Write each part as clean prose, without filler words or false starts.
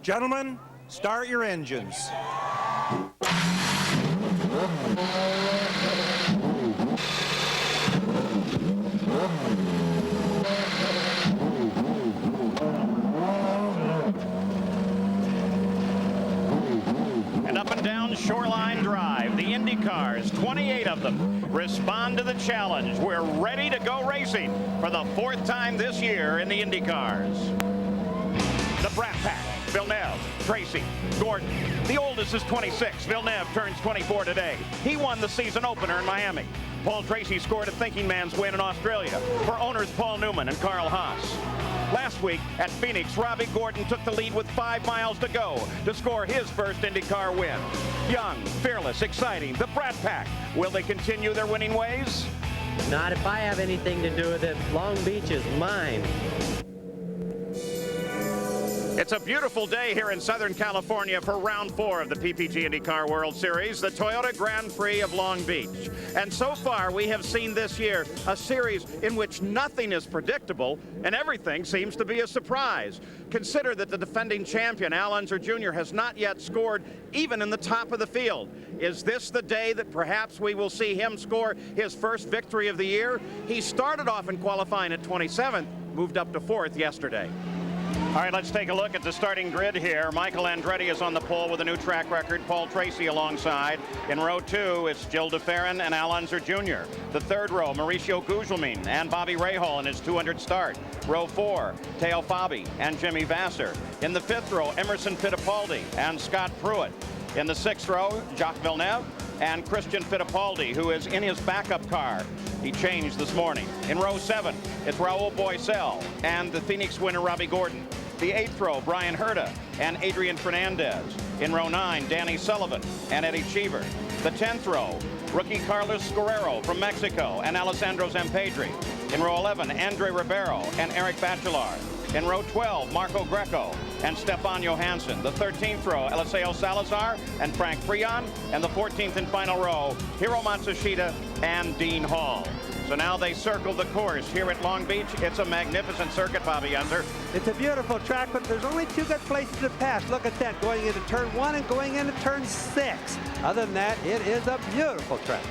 Gentlemen, start your engines. And up and down Shoreline Drive, the Indy cars, 28 of them, respond to the challenge. We're ready to go racing for the 4th time this year in the Indy cars. The Brat Pack, Villeneuve, Tracy, Gordon. The oldest is 26. Villeneuve turns 24 today. He won the season opener in Miami. Paul Tracy scored a thinking man's win in Australia for owners Paul Newman and Carl Haas. Last week at Phoenix, Robbie Gordon took the lead with 5 miles to go to score his first IndyCar win. Young, fearless, exciting, the Brat Pack. Will they continue their winning ways? Not if I have anything to do with it. Long Beach is mine. It's a beautiful day here in Southern California for round 4 of the PPG IndyCar World Series, the Toyota Grand Prix of Long Beach. And so far, we have seen this year a series in which nothing is predictable and everything seems to be a surprise. Consider that the defending champion, Al Unser Jr., has not yet scored even in the top of the field. Is this the day that perhaps we will see him score his first victory of the year? He started off in qualifying at 27th, moved up to 4th yesterday. All right, let's take a look at the starting grid here. Michael Andretti is on the pole with a new track record. Paul Tracy alongside. In row 2, it's Jill DeFerrin and Al Unser Jr. The 3rd row, Mauricio Gugelmin and Bobby Rahal in his 200 start. Row 4, Teo Fabi and Jimmy Vasser. In the 5th row, Emerson Fittipaldi and Scott Pruitt. In the 6th row, Jacques Villeneuve and Christian Fittipaldi, who is in his backup car. He changed this morning. In row 7, it's Raul Boesel and the Phoenix winner Robbie Gordon. The 8th row, Brian Herta and Adrian Fernandez. In row 9, Danny Sullivan and Eddie Cheever. The 10th row, rookie Carlos Guerrero from Mexico and Alessandro Zampedri. In row 11, Andre Ribeiro and Eric Bachelard. In row 12, Marco Greco and Stefan Johansson. The 13th row, Eliseo Salazar and Frank Freon. And the 14th and final row, Hiro Matsushita and Dean Hall. So now they circle the course here at Long Beach. It's a magnificent circuit, Bobby Unser. It's a beautiful track, but there's only 2 good places to pass. Look at that, going into turn 1 and going into turn 6. Other than that, it is a beautiful track.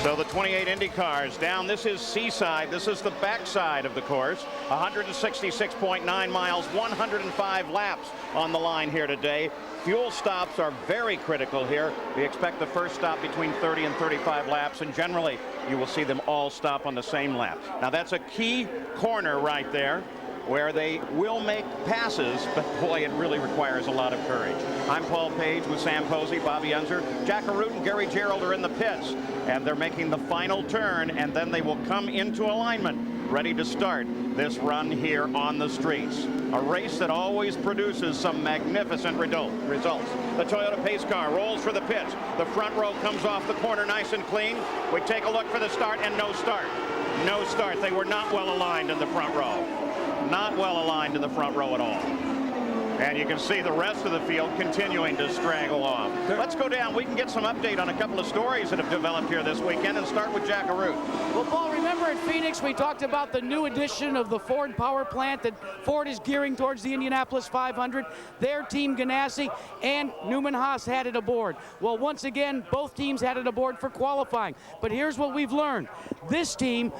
So the 28 Indy cars down. This is Seaside. This is the backside of the course. 166.9 miles, 105 laps on the line here today. Fuel stops are very critical here. We expect the first stop between 30 and 35 laps, and generally you will see them all stop on the same lap. Now that's a key corner right there where they will make passes, but boy, it really requires a lot of courage. I'm Paul Page with Sam Posey, Bobby Unser. Jack Arute and Gary Gerould are in the pits, and they're making the final turn, and then they will come into alignment, ready to start this run here on the streets. A race that always produces some magnificent results. The Toyota pace car rolls for the pits. The front row comes off the corner nice and clean. We take a look for the start, and no start. No start. They were not well aligned in the front row. Not well aligned in the front row at all. And you can see the rest of the field continuing to straggle off. Let's go down. We can get some update on a couple of stories that have developed here this weekend and start with Jack Arute. Well, Paul, remember at Phoenix we talked about the new addition of the Ford power plant that Ford is gearing towards the Indianapolis 500. Their team Ganassi and Newman Haas had it aboard. Well, once again, both teams had it aboard for qualifying. But here's what we've learned. This team,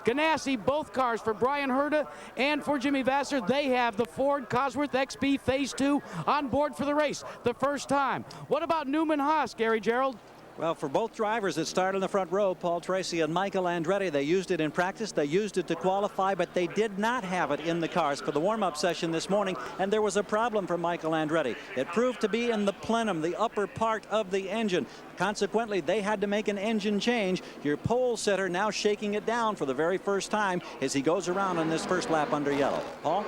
Ganassi, both cars for Brian Herta and for Jimmy Vasser, they have the Ford Cosworth XB Phase 2 on board for the race the first time. What about Newman Haas, Gary Gerould? Well, for both drivers that start in the front row, Paul Tracy and Michael Andretti, they used it in practice, they used it to qualify, but they did not have it in the cars for the warm-up session this morning, and there was a problem for Michael Andretti. It proved to be in the plenum, the upper part of the engine. Consequently, they had to make an engine change. Your pole sitter now shaking it down for the very first time as he goes around on this first lap under yellow. Paul?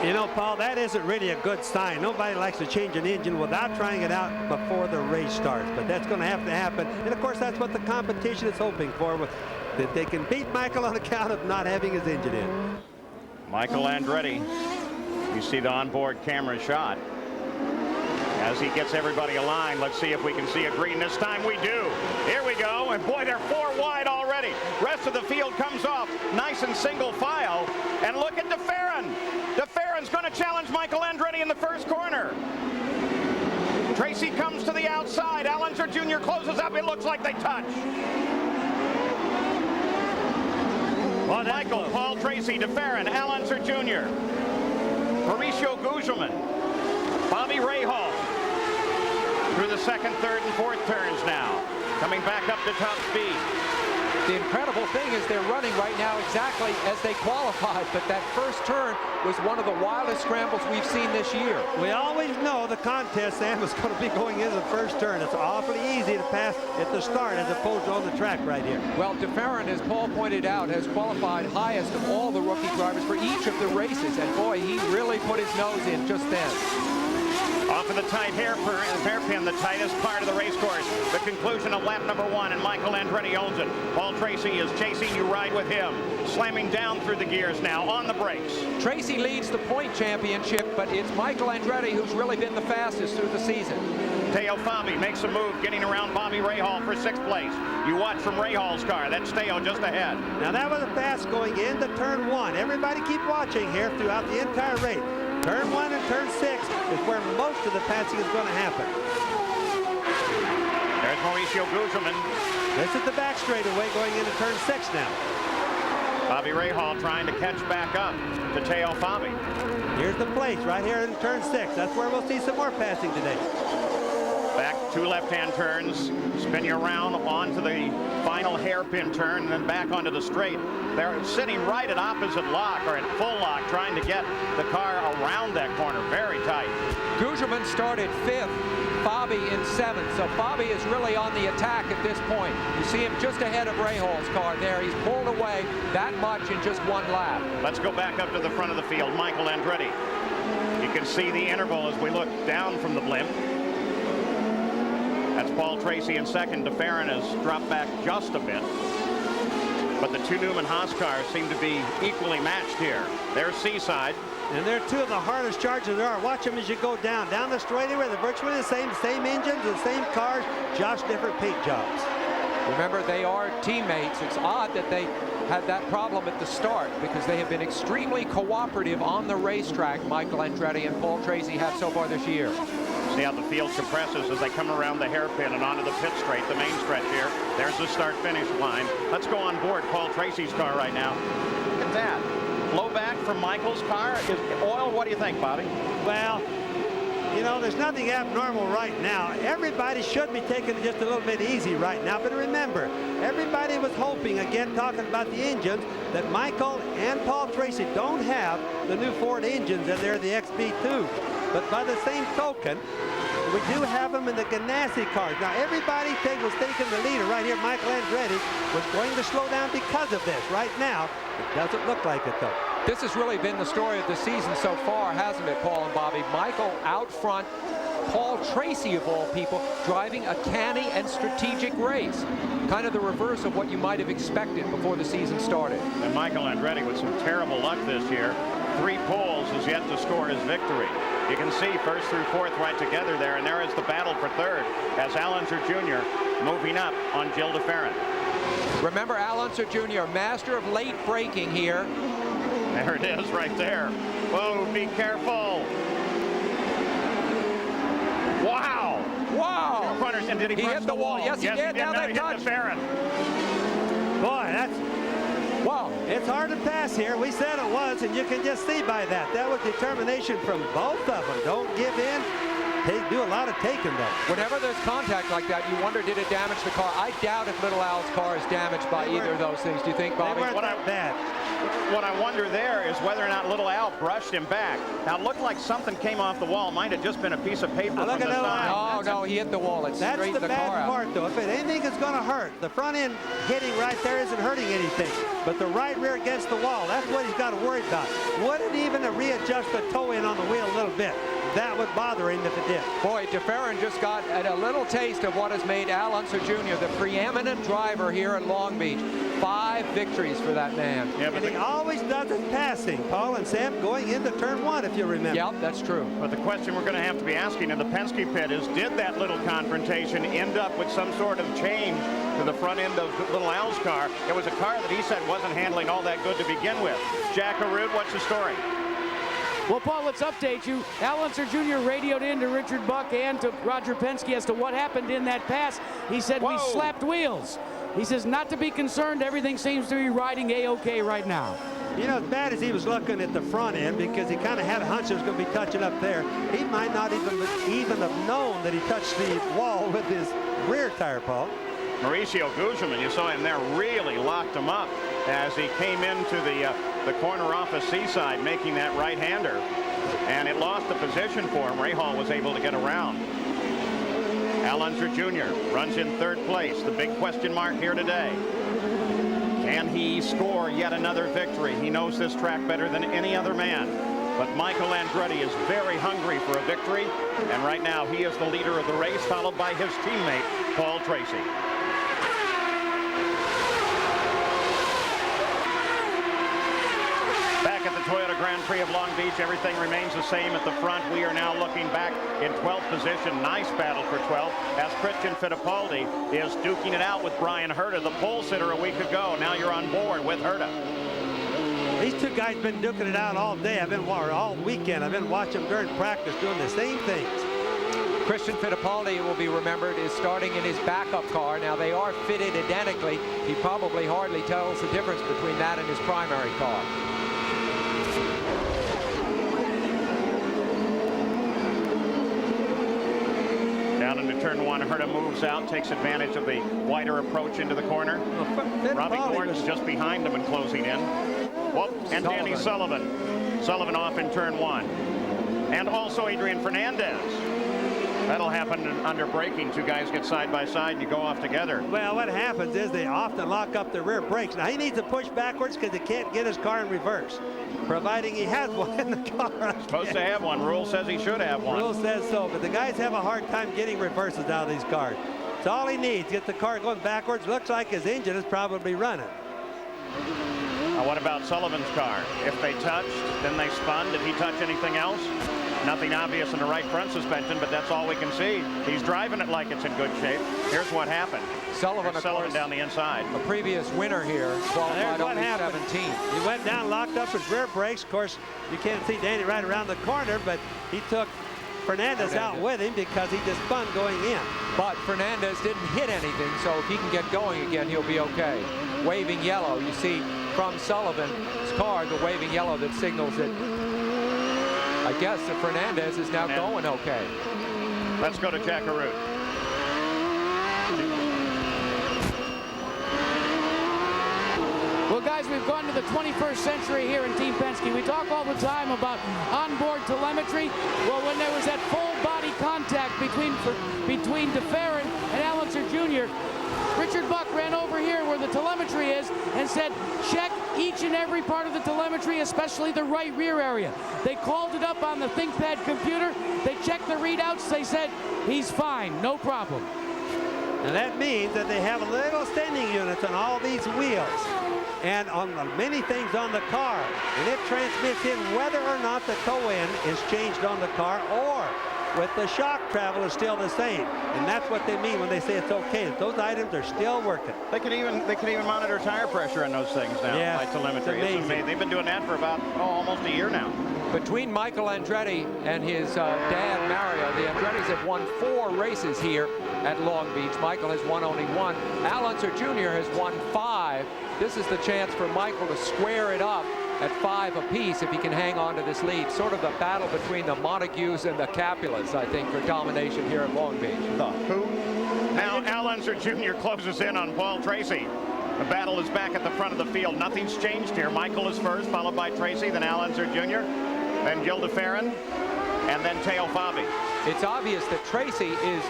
You know, Paul, that isn't really a good sign. Nobody likes to change an engine without trying it out before the race starts. But that's going to have to happen. And, of course, that's what the competition is hoping for, that they can beat Michael on account of not having his engine in. Michael Andretti, you see the onboard camera shot as he gets everybody aligned. Let's see if we can see a green this time. We do. Here we go. And, boy, they're 4 wide already. Rest of the field comes off nice and single file. And look at DeFerrin. Michael Andretti in the first corner. Tracy comes to the outside. Al Unser Jr. closes up. It looks like they touch. Well, Michael, Paul Tracy, DeFerrin, Al Unser Jr., Mauricio Gugelmin, Bobby Rahal through the second, third, and fourth turns now. Coming back up to top speed. The incredible thing is they're running right now exactly as they qualified, but that first turn was one of the wildest scrambles we've seen this year. We always know the contest, Sam, is going to be going into the first turn. It's awfully easy to pass at the start as opposed to on the track right here. Well, DeFerrin, as Paul pointed out, has qualified highest of all the rookie drivers for each of the races, and boy, he really put his nose in just then. Off of the tight hairpin, the tightest part of the race course. The conclusion of lap number 1, and Michael Andretti owns it. Paul Tracy is chasing. You ride with him. Slamming down through the gears now on the brakes. Tracy leads the point championship, but it's Michael Andretti who's really been the fastest through the season. Teo Fabi makes a move, getting around Bobby Rahal for 6th place. You watch from Rahal's car. That's Teo just ahead. Now that was a pass going into turn 1. Everybody keep watching here throughout the entire race. Turn 1 and turn 6 is where most of the passing is going to happen. There's Mauricio Gugelmin. This is the back straightaway going into turn 6 now. Bobby Rahal trying to catch back up to Teo Fabi. Here's the place right here in turn 6. That's where we'll see some more passing today. Back 2 left-hand turns, spin you around onto the final hairpin turn, and then back onto the straight. They're sitting right at opposite lock, or at full lock, trying to get the car around that corner. Very tight. Gugelmin started 5th, Fabi in 7th, so Fabi is really on the attack at this point. You see him just ahead of Rahal's car there. He's pulled away that much in just 1 lap. Let's go back up to the front of the field. Michael Andretti. You can see the interval as we look down from the blimp. That's Paul Tracy in second. DeFerrin has dropped back just a bit. But the 2 Newman Haas cars seem to be equally matched here. There's Seaside. And they're 2 of the hardest charges there are. Watch them as you go down the straightaway. They're virtually the same engines, the same cars, just different paint jobs. Remember, they are teammates. It's odd that they had that problem at the start because they have been extremely cooperative on the racetrack, Michael Andretti and Paul Tracy have so far this year. See how the field compresses as they come around the hairpin and onto the pit straight, the main stretch here. There's the start-finish line. Let's go on board Paul Tracy's car right now. Look at that. Blowback from Michael's car. Is oil? What do you think, Bobby? Well, you know, there's nothing abnormal right now. Everybody should be taking it just a little bit easy right now. But remember, everybody was hoping, again, talking about the engines, that Michael and Paul Tracy don't have the new Ford engines and they're the XB2. But by the same token, we do have them in the Ganassi cars. Now, everybody was taking the leader right here. Michael Andretti was going to slow down because of this. Right now, it doesn't look like it, though. This has really been the story of the season so far, hasn't it, Paul and Bobby? Michael out front, Paul Tracy, of all people, driving a canny and strategic race. Kind of the reverse of what you might have expected before the season started. And Michael Andretti with some terrible luck this year. 3 poles has yet to score his victory. You can see 1st through 4th right together there, and there is the battle for 3rd as Al Unser Jr. moving up on Gil DeFerrin. Remember, Al Unser Jr., master of late braking here. There it is right there. Whoa, be careful. Wow. Wow. Runners, and did he hit the wall? Yes, he did. Now they touched. DeFerrin. Boy, that's... Wow. It's hard to pass here. We said it was, and you can just see by that. That was determination from both of them. Don't give in. They do a lot of taking, though. Whenever there's contact like that, you wonder, did it damage the car? I doubt if Little Al's car is damaged by either of those things. Do you think, Bobby? They weren't that bad. What I wonder there is whether or not Little Al brushed him back. Now, it looked like something came off the wall. Might have just been a piece of paper from the side. No, he hit the wall. It straightened the car out. That's the bad part, though. If anything is going to hurt, the front end hitting right there isn't hurting anything. But the right rear against the wall, that's what he's got to worry about. Wouldn't even readjust the toe in on the wheel a little bit. That would bother him if it did. Boy, DeFerrin just got a little taste of what has made Al Unser Jr. the preeminent driver here at Long Beach. 5 victories for that man. Yeah, but he always does his passing, Paul and Sam, going into turn 1, if you remember. Yep, that's true. But the question we're going to have to be asking in the Penske pit is, did that little confrontation end up with some sort of change to the front end of Little Al's car? It was a car that he said wasn't handling all that good to begin with. Jack Arud, what's the story? Well, Paul, let's update you. Al Unser Jr. radioed in to Richard Buck and to Roger Penske as to what happened in that pass. He said, we slapped wheels. He says, not to be concerned. Everything seems to be riding A-OK right now. You know, as bad as he was looking at the front end, because he kind of had a hunch it was going to be touching up there, he might not even have known that he touched the wall with his rear tire, Paul. Mauricio Gugelmin, you saw him there, really locked him up as he came into the corner off of Seaside, making that right-hander. And it lost the position for him. Rahal was able to get around. Al Unser Jr. runs in third place. The big question mark here today. Can he score yet another victory? He knows this track better than any other man. But Michael Andretti is very hungry for a victory. And right now he is the leader of the race, followed by his teammate, Paul Tracy. Back at the Toyota Grand Prix of Long Beach, everything remains the same at the front. We are now looking back in 12th position. Nice battle for 12 as Christian Fittipaldi is duking it out with Brian Herta, the pole sitter a week ago. Now you're on board with Herta. These two guys been duking it out all day. All weekend. I've been watching them during practice doing the same things. Christian Fittipaldi, it will be remembered, is starting in his backup car. Now, they are fitted identically. He probably hardly tells the difference between that and his primary car. Down into turn one, Herta moves out, takes advantage of the wider approach into the corner. Robbie Gordon's just behind him and closing in. Whoop, and Danny Sullivan. Sullivan off in turn one. And also Adrian Fernandez. That'll happen under braking. Two guys get side by side and you go off together. Well, what happens is they often lock up their rear brakes. Now, he needs to push backwards because he can't get his car in reverse, providing he has one in the car. Supposed to have one. Rule says he should have one. Rule says so, but the guys have a hard time getting reverses out of these cars. It's all he needs. Get the car going backwards. Looks like his engine is probably running. Now, what about Sullivan's car? If they touched, then they spun. Did he touch anything else? Nothing obvious in the right front suspension, but that's all we can see. He's driving it like it's in good shape. Here's what happened. Sullivan down the inside. A previous winner here, qualified only 17. He went down, locked up his rear brakes. Of course, you can't see Danny right around the corner, but he took Fernandez out with him because he just spun going in. But Fernandez didn't hit anything, so if he can get going again, he'll be okay. Waving yellow, you see from Sullivan's car, the waving yellow that signals that I guess that Fernandez is now going okay. Let's go to CIrcuito. Well, guys, we've gone to the 21st century here in Team Penske. We talk all the time about onboard telemetry. Well, when there was that full body contact between DeFerrin and Al Unser Jr., Richard Buck ran over here where the telemetry is and said, check each and every part of the telemetry, especially the right rear area. They called it up on the ThinkPad computer. They checked the readouts. They said, he's fine, no problem. And that means that they have little sending units on all these wheels and on many things on the car. And it transmits in whether or not the toe end is changed on the car or with the shock travel is still the same. And that's what they mean when they say it's okay. Those items are still working. They can even monitor tire pressure on those things now by telemetry. It's amazing. They've been doing that for about almost a year now. Between Michael Andretti and his dad Mario, the Andrettis have won 4 races here at Long Beach. Michael has won only 1. Al Unser Jr. has won 5. This is the chance for Michael to square it up at 5 apiece if he can hang on to this lead. Sort of the battle between the Montagues and the Capulets, I think, for domination here at Long Beach. Now Al Unser Jr. closes in on Paul Tracy. The battle is back at the front of the field. Nothing's changed here. Michael is first, followed by Tracy, then Al Unser Jr., then Gil DeFerrin, and then Teo Fabi. It's obvious that Tracy is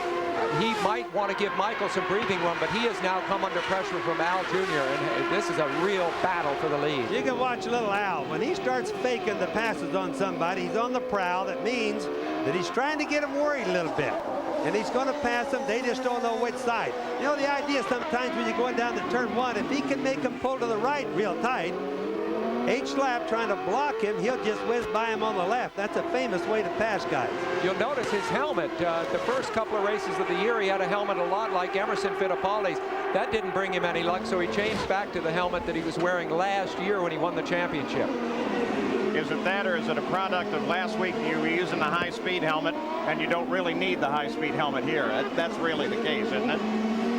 he might want to give Michael some breathing room, but he has now come under pressure from Al Jr., and this is a real battle for the lead. You can watch little Al. When he starts faking the passes on somebody, he's on the prowl. That means that he's trying to get him worried a little bit. And he's going to pass them. They just don't know which side. You know, the idea sometimes when you're going down to turn 1, if he can make him pull to the right real tight, each lap trying to block him, he'll just whiz by him on the left. That's a famous way to pass guys. You'll notice his helmet. The first couple of races of the year, he had a helmet a lot like Emerson Fittipaldi's. That didn't bring him any luck, so he changed back to the helmet that he was wearing last year when he won the championship. Is it about that, or is it a product of last week you were using the high-speed helmet and you don't really need the high-speed helmet here? That's really the case, isn't it?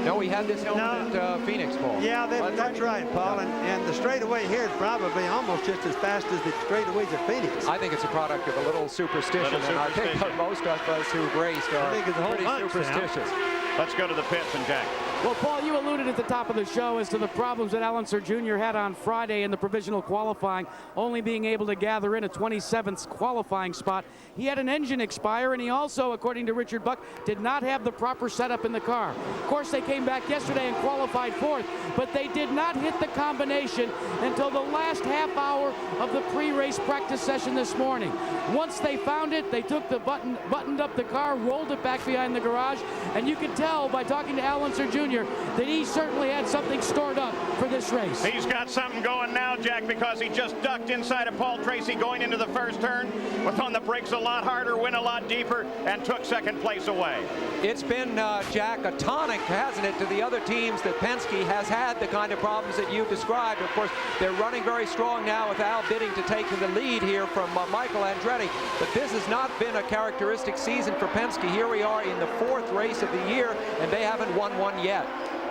No, we had this helmet at Phoenix, Paul. Yeah, that's right, Paul. And the straightaway here is probably almost just as fast as the straightaways at Phoenix. I think it's a product of a little superstition, and I think most of us who've raced are pretty superstitious. Let's go to the pits and Jack. Well, Paul, you alluded at the top of the show as to the problems that Al Unser Jr. had on Friday in the provisional qualifying, only being able to gather in a 27th qualifying spot. He had an engine expire, and he also, according to Richard Buck, did not have the proper setup in the car. Of course, they came back yesterday and qualified fourth, but they did not hit the combination until the last half hour of the pre-race practice session this morning. Once they found it, they took the buttoned up the car, rolled it back behind the garage, and you could tell by talking to Al Unser Jr. that he certainly had something stored up for this race. He's got something going now, Jack, because he just ducked inside of Paul Tracy going into the first turn, was on the brakes a lot harder, went a lot deeper, and took second place away. It's been, Jack, a tonic, hasn't it, to the other teams that Penske has had the kind of problems that you've described. Of course, they're running very strong now with Al bidding to take the lead here from Michael Andretti. But this has not been a characteristic season for Penske. Here we are in the fourth race of the year, and they haven't won one yet.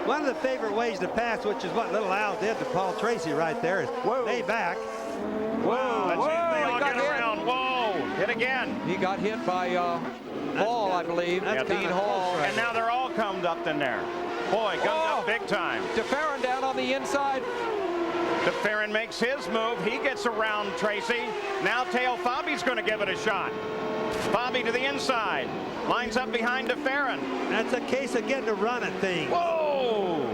One of the favorite ways to pass, which is what little Al did to Paul Tracy right there, is lay back. Whoa, let's see if they all get around. Whoa, hit again. He got hit by Hall, I believe. That's Dean Hall. And now they're all gummed up in there. Boy, gummed up big time. DeFerrin down on the inside. DeFerrin makes his move. He gets around Tracy. Now Teo Fabi's going to give it a shot. Fabi to the inside. Lines up behind DeFerrin. That's a case of getting to run at things. Whoa!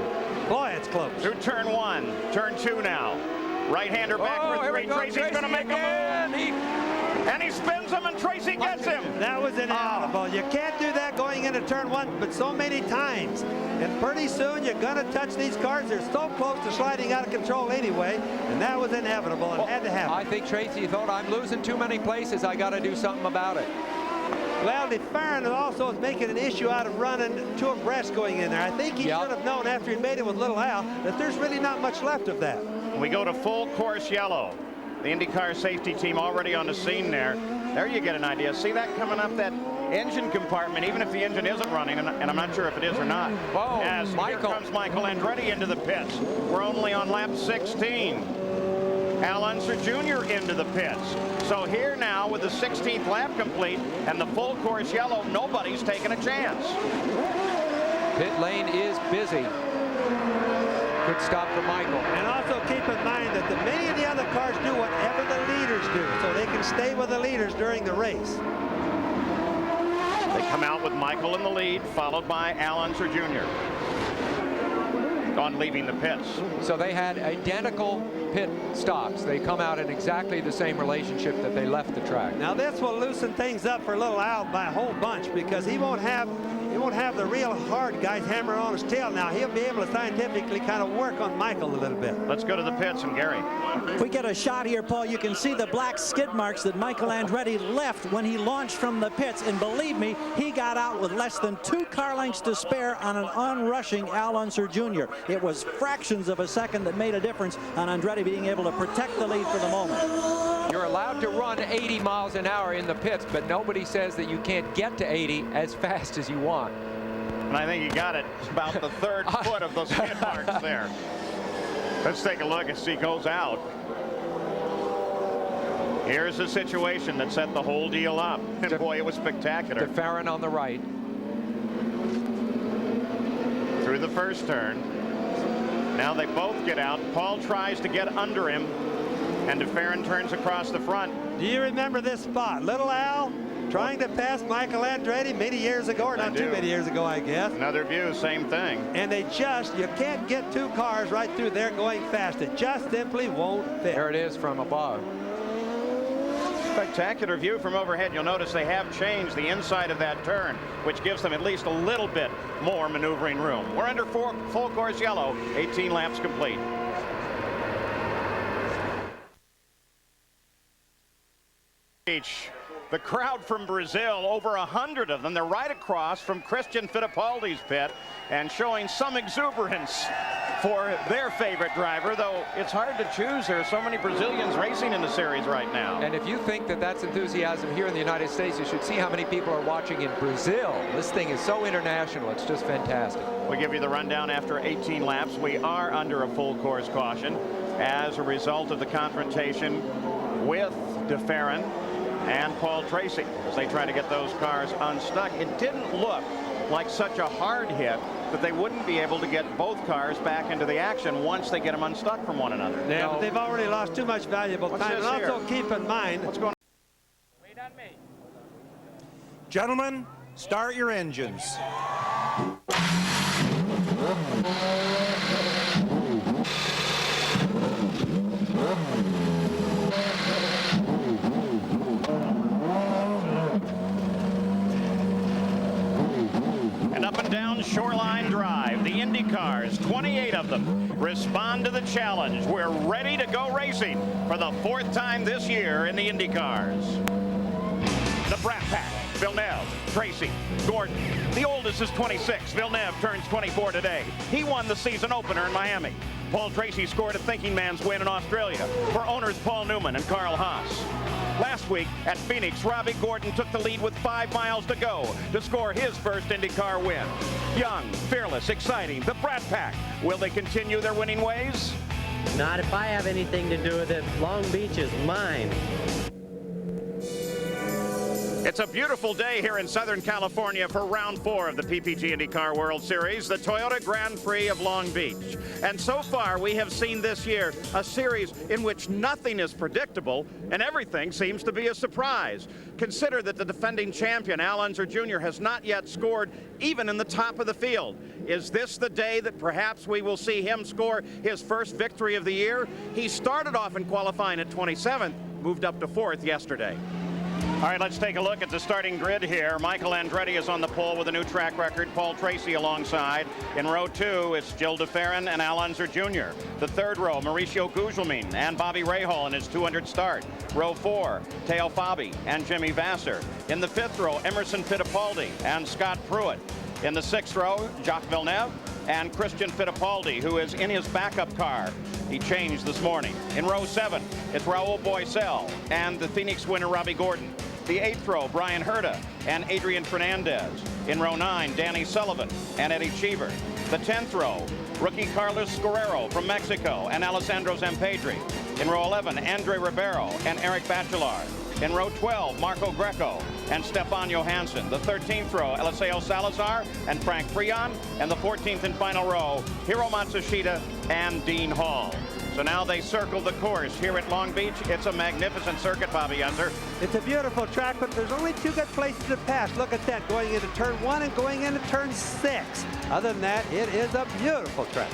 Boy, it's close. Through turn one. Turn two now. Right-hander back for three. Tracy's going to make a move. And he spins him, and Tracy gets him. That was inevitable. You can't do that going into turn one, but so many times. And pretty soon you're going to touch these cars. They're so close to sliding out of control anyway, and that was inevitable and had to happen. I think Tracy thought, I'm losing too many places. I got to do something about it. Well, DeFerrin also is making an issue out of running two abreast going in there. I think he should have known after he made it with Little Al that there's really not much left of that. We go to full course yellow. The IndyCar safety team already on the scene there. There you get an idea. See that coming up that engine compartment, even if the engine isn't running, and I'm not sure if it is or not. Whoa, As here comes Michael Andretti into the pits. We're only on lap 16. Al Unser Jr. into the pits. So here now with the 16th lap complete and the full course yellow, nobody's taking a chance. Pit lane is busy. Good stop for Michael. And also keep in mind that many of the other cars do whatever the leaders do, so they can stay with the leaders during the race. They come out with Michael in the lead, followed by Al Unser Jr. on leaving the pits. So they had identical pit stops. They come out in exactly the same relationship that they left the track. Now this will loosen things up for Little Al by a whole bunch, because he won't have the real hard guys hammering on his tail now. He'll be able to scientifically kind of work on Michael a little bit. Let's go to the pits and Gary. If we get a shot here, Paul, you can see the black skid marks that Michael Andretti left when he launched from the pits. And believe me, he got out with less than 2 car lengths to spare on an unrushing Al Unser Jr. It was fractions of a second that made a difference on Andretti being able to protect the lead for the moment. You're allowed to run 80 miles an hour in the pits, but nobody says that you can't get to 80 as fast as you want. And I think you got it about the third foot of those skid marks there. Let's take a look as he goes out. Here's the situation that set the whole deal up. And boy, it was spectacular. DeFerrin on the right. Through the first turn. Now they both get out. Paul tries to get under him, and DeFerrin turns across the front. Do you remember this spot? Little Al trying to pass Michael Andretti many years ago, or not too many years ago, I guess. Another view, same thing. And you can't get 2 cars right through there going fast. It just simply won't fit. There it is from above. Spectacular view from overhead. You'll notice they have changed the inside of that turn, which gives them at least a little bit more maneuvering room. We're under full course yellow, 18 laps complete. The crowd from Brazil, over 100 of them, they're right across from Christian Fittipaldi's pit and showing some exuberance for their favorite driver, though it's hard to choose. There are so many Brazilians racing in the series right now. And if you think that that's enthusiasm here in the United States, you should see how many people are watching in Brazil. This thing is so international. It's just fantastic. We give you the rundown after 18 laps. We are under a full course caution as a result of the confrontation with DeFerrin and Paul Tracy as they try to get those cars unstuck. It didn't look like such a hard hit that they wouldn't be able to get both cars back into the action once they get them unstuck from one another. Yeah, but they've already lost too much valuable What's time. this And also here? keep in mind, What's going on? Wait on me. Gentlemen, start your engines. And up and down Shoreline Drive, the Indy cars, 28 of them, respond to the challenge. We're ready to go racing for the 4th time this year in the Indy cars. The Brat Pack, Villeneuve, Tracy, Gordon. The oldest is 26. Villeneuve turns 24 today. He won the season opener in Miami. Paul Tracy scored a thinking man's win in Australia for owners Paul Newman and Carl Haas. Last week at Phoenix, Robbie Gordon took the lead with 5 miles to go to score his first IndyCar win. Young, fearless, exciting, the Brat Pack. Will they continue their winning ways? Not if I have anything to do with it. Long Beach is mine. It's a beautiful day here in Southern California for round 4 of the PPG IndyCar World Series, the Toyota Grand Prix of Long Beach. And so far, we have seen this year a series in which nothing is predictable and everything seems to be a surprise. Consider that the defending champion, Al Unser Jr., has not yet scored even in the top of the field. Is this the day that perhaps we will see him score his first victory of the year? He started off in qualifying at 27th, moved up to 4th yesterday. All right, let's take a look at the starting grid here. Michael Andretti is on the pole with a new track record. Paul Tracy alongside. In row 2, it's Jill DeFerrin and Al Unser Jr. The third row, Mauricio Gugelmin and Bobby Rahal in his 200 start. Row 4, Teo Fabi and Jimmy Vasser. In the 5th row, Emerson Fittipaldi and Scott Pruitt. In the 6th row, Jacques Villeneuve and Christian Fittipaldi, who is in his backup car. He changed this morning. In row 7, it's Raul Boesel and the Phoenix winner, Robbie Gordon. The 8th row, Brian Herta and Adrian Fernandez. In row 9, Danny Sullivan and Eddie Cheever. The 10th row, rookie Carlos Guerrero from Mexico and Alessandro Zampedri. In row 11, Andre Ribeiro and Eric Bachelard. In row 12, Marco Greco and Stefan Johansson. The 13th row, Eliseo Salazar and Frank Freon. And the 14th and final row, Hiro Matsushita and Dean Hall. So now they circle the course here at Long Beach. It's a magnificent circuit, Bobby Unser. it's a beautiful track, but there's only 2 good places to pass. Look at that, going into turn 1 and going into turn 6. Other than that, it is a beautiful track.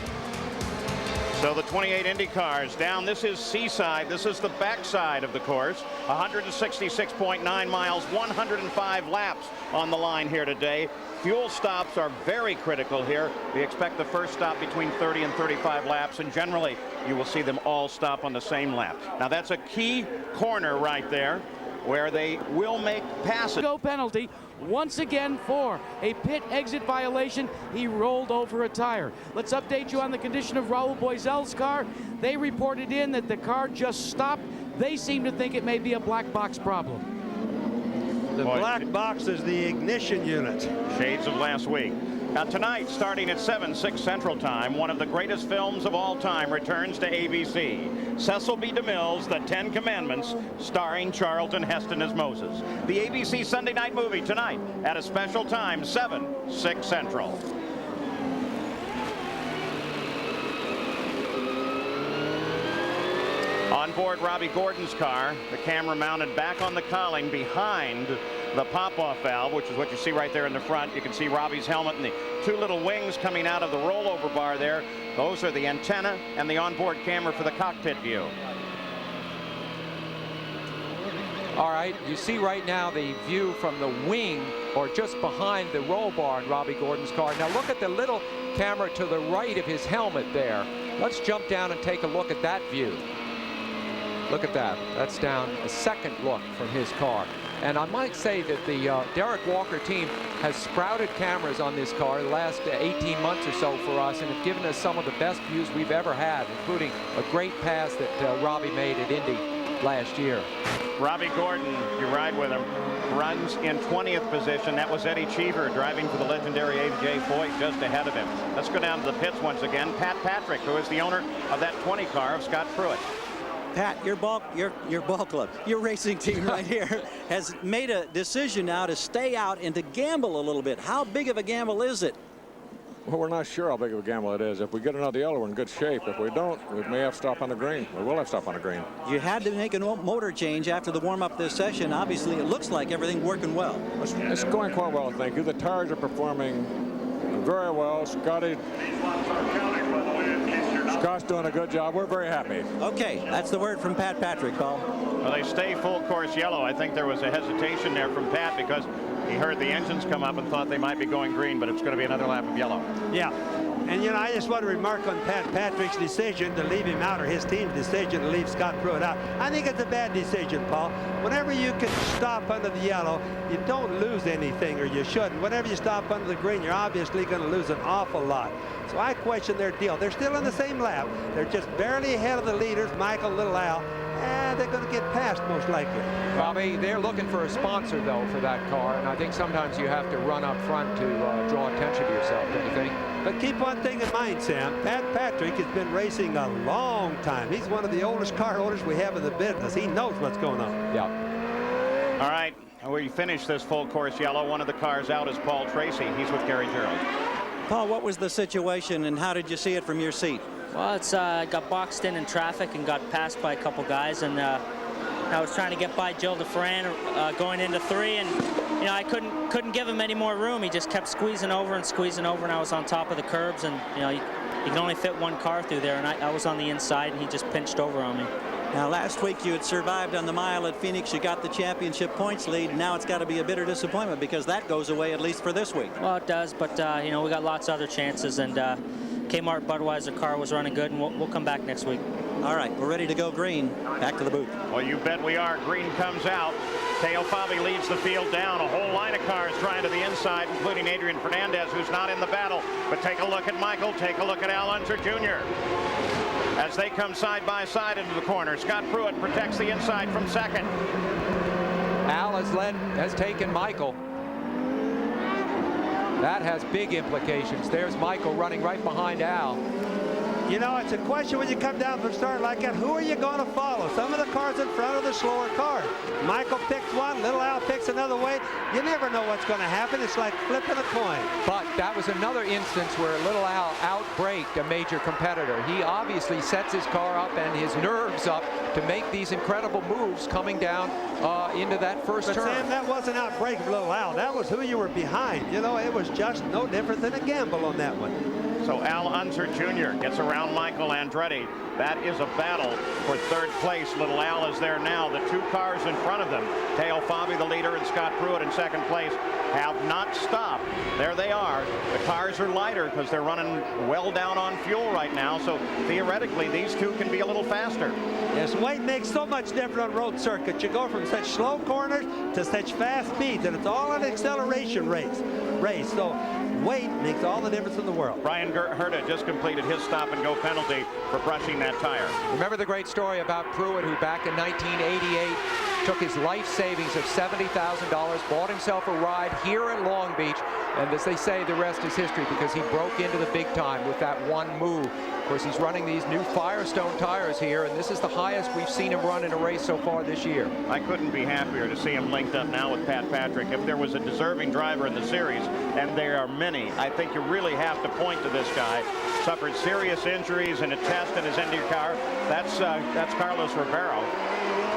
So the 28 Indy cars down. This is Seaside. This is the backside of the course. 166.9 miles, 105 laps on the line here today. Fuel stops are very critical here. We expect the first stop between 30 and 35 laps, and generally you will see them all stop on the same lap. Now that's a key corner right there where they will make passes. Go penalty once again for a pit exit violation. He rolled over a tire. Let's update you on the condition of Raul Boesel's car. They reported in that the car just stopped. They seem to think it may be a black box problem. The black box is the ignition unit. Shades of last week. Now tonight, starting at 7, 6 Central Time, one of the greatest films of all time returns to ABC. Cecil B. DeMille's The 10 Commandments, starring Charlton Heston as Moses. The ABC Sunday night movie tonight at a special time, 7, 6 Central. On board Robbie Gordon's car, the camera mounted back on the cowling behind the pop-off valve, which is what you see right there in the front. You can see Robbie's helmet and the 2 little wings coming out of the rollover bar there. Those are the antenna and the onboard camera for the cockpit view. All right, you see right now the view from the wing or just behind the roll bar in Robbie Gordon's car. Now look at the little camera to the right of his helmet there. Let's jump down and take a look at that view. Look at that. That's down a second look from his car. And I might say that the Derek Walker team has sprouted cameras on this car the last 18 months or so for us, and have given us some of the best views we've ever had, including a great pass that Robbie made at Indy last year. Robbie Gordon, you ride with him, runs in 20th position. That was Eddie Cheever driving for the legendary A.J. Foyt just ahead of him. Let's go down to the pits once again. Pat Patrick, who is the owner of that 20 car of Scott Pruitt. Pat, your ball club, your racing team right here has made a decision now to stay out and to gamble a little bit. How big of a gamble is it? Well, we're not sure how big of a gamble it is. If we get another yellow, we're in good shape. If we don't, we may have to stop on the green. We will have to stop on the green. You had to make a motor change after the warm-up this session. Obviously, it looks like everything working well. It's going quite well, thank you. The tires are performing very well. Scott's doing a good job. We're very happy. Okay, that's the word from Pat Patrick, Paul. Well, they stay full course yellow. I think there was a hesitation there from Pat because he heard the engines come up and thought they might be going green, but it's going to be another lap of yellow. Yeah. And, you know, I just want to remark on Pat Patrick's decision to leave him out, or his team's decision to leave Scott Pruitt out. I think it's a bad decision, Paul. Whenever you can stop under the yellow, you don't lose anything, or you shouldn't. Whenever you stop under the green, you're obviously going to lose an awful lot. So I question their deal. They're still in the same lap. They're just barely ahead of the leaders, Michael, Little Al. And they're going to get past most likely. Bobby, they're looking for a sponsor, though, for that car. And I think sometimes you have to run up front to draw attention to yourself, don't you think? But keep one thing in mind, Sam. Pat Patrick has been racing a long time. He's one of the oldest car owners we have in the business. He knows what's going on. Yeah. All right. We finish this full course yellow. One of the cars out is Paul Tracy. He's with Gary Gerald. Paul, what was the situation and how did you see it from your seat? Well, it's got boxed in traffic and got passed by a couple guys, and I was trying to get by Joe DeFran going into 3, and you know I couldn't give him any more room. He just kept squeezing over, and I was on top of the curbs, and you know you can only fit one car through there, and I was on the inside, and he just pinched over on me. Now, last week you had survived on the mile at Phoenix. You got the championship points lead. Now it's got to be a bitter disappointment because that goes away at least for this week. Well, it does, but you know we got lots of other chances, and Kmart Budweiser car was running good, and we'll come back next week. All right, we're ready to go green. Back to the booth. Well, you bet we are. Green comes out. Teo Fabi leads the field down. A whole line of cars trying to the inside, including Adrian Fernandez, who's not in the battle. But take a look at Michael. Take a look at Al Unser Jr. as they come side by side into the corner. Scott Pruitt protects the inside from second. Al has taken Michael. That has big implications. There's Michael running right behind Al. You know, it's a question when you come down from start like that, who are you going to follow? Some of the cars in front of the slower cars. Michael picks one, Little Al picks another way. You never know what's going to happen. It's like flipping a coin. But that was another instance where Little Al outbraked a major competitor. He obviously sets his car up and his nerves up to make these incredible moves coming down into that first turn. Sam, that wasn't outbreak of Little Al. That was who you were behind. You know, it was just no different than a gamble on that one. So Al Unser Jr. gets around Michael Andretti. That is a battle for third place. Little Al is there now. The two cars in front of them, Teo Fabi, the leader, and Scott Pruitt in second place, have not stopped. There they are. The cars are lighter because they're running well down on fuel right now. So theoretically, these two can be a little faster. Yes, weight makes so much difference on road circuits. You go from such slow corners to such fast speeds, and it's all an acceleration race. So weight makes all the difference in the world. Brian Herta just completed his stop-and-go penalty for brushing that tire. Remember the great story about Pruitt, who back in 1988 took his life savings of $70,000, bought himself a ride here at Long Beach, and as they say, the rest is history because he broke into the big time with that one move. Of course, he's running these new Firestone tires here, and this is the highest we've seen him run in a race so far this year. I couldn't be happier to see him linked up now with Pat Patrick. If there was a deserving driver in the series, and there are many, I think you really have to point to this guy. Suffered serious injuries in a test in his Indy car. That's Carlos Ribeiro,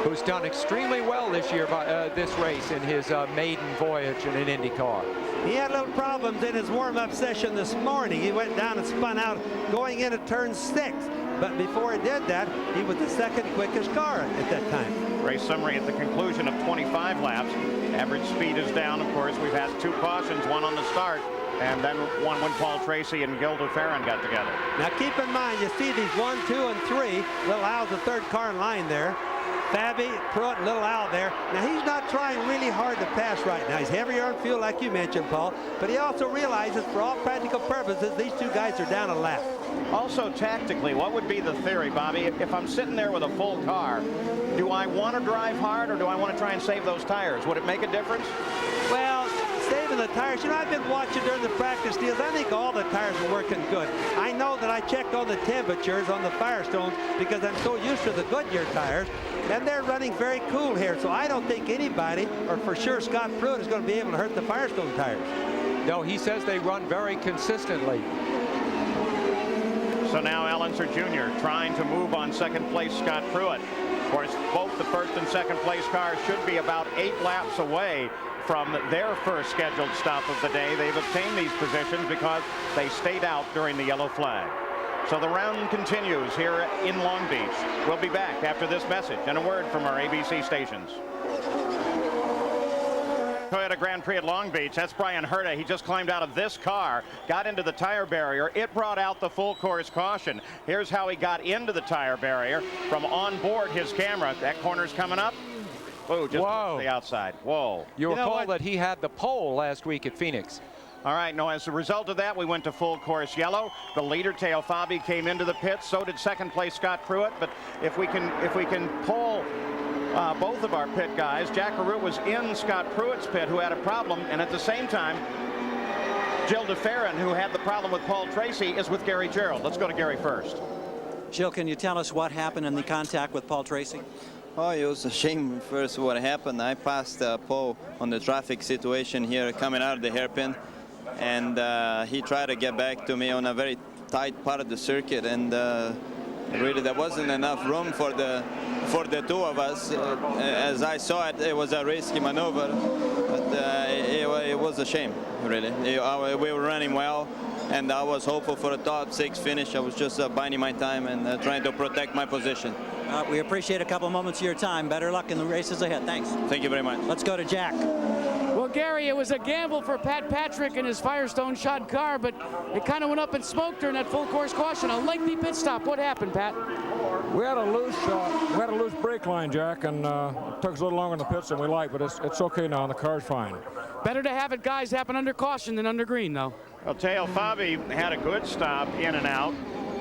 who's done extremely well this year by this race in his maiden voyage in an Indy car. He had little problems in his warm-up session this morning. He went down and spun out going into turn 6. But before he did that, he was the second quickest car at that time. Race summary at the conclusion of 25 laps. Average speed is down. Of course, we've had 2 cautions, one on the start, and then one when Paul Tracy and Gilda Farron got together. Now keep in mind, you see these 1, 2, and 3. Little Al's the third car in line there. Fabi, Pruitt, little out there. Now, he's not trying really hard to pass right now. He's heavier on fuel, like you mentioned, Paul. But he also realizes, for all practical purposes, these two guys are down a lap. Also, tactically, what would be the theory, Bobby? If I'm sitting there with a full car, do I want to drive hard or do I want to try and save those tires? Would it make a difference? Well, saving the tires, you know, I've been watching during the practice deals. I think all the tires were working good. I know that I checked on the temperatures on the Firestones because I'm so used to the Goodyear tires, and they're running very cool here. So I don't think anybody, or for sure Scott Pruitt, is going to be able to hurt the Firestone tires. No, he says they run very consistently. So now Allenser Jr. trying to move on second place Scott Pruitt. Of course, both the first and second place cars should be about 8 laps away from their first scheduled stop of the day. They've obtained these positions because they stayed out during the yellow flag. So the round continues here in Long Beach. We'll be back after this message and a word from our ABC stations. Toyota Grand Prix at Long Beach. That's Brian Herta. He just climbed out of this car, got into the tire barrier. It brought out the full course caution. Here's how he got into the tire barrier from on board his camera. That corner's coming up. Oh, just to the outside. Whoa. You recall that he had the pole last week at Phoenix. All right, now as a result of that, we went to full course yellow. The leader, Teo Fabi, came into the pits. So did second place Scott Pruitt. But if we can pull both of our pit guys, Jack Arute was in Scott Pruitt's pit, who had a problem, and at the same time, Jill DeFerrin, who had the problem with Paul Tracy, is with Gary Gerald. Let's go to Gary first. Jill, can you tell us what happened in the contact with Paul Tracy? Oh, it was a shame first what happened. I passed Paul on the traffic situation here coming out of the hairpin, and he tried to get back to me on a very tight part of the circuit, and really there wasn't enough room for the two of us. As I saw it, it was a risky maneuver, but it was a shame, really. We were running well, and I was hopeful for a top 6 finish. I was just biding my time and trying to protect my position. We appreciate a couple moments of your time. Better luck in the races ahead. Thanks. Thank you very much. Let's go to Jack. Well, Gary, it was a gamble for Pat Patrick and his Firestone shod car, but it kind of went up in smoke during that full course caution. A lengthy pit stop. What happened, Pat? We had a loose brake line, Jack, and it took us a little longer in the pits than we liked, but it's okay now, and the car's fine. Better to have it, guys, happen under caution than under green, though. Well, Teo Fabi had a good stop in and out,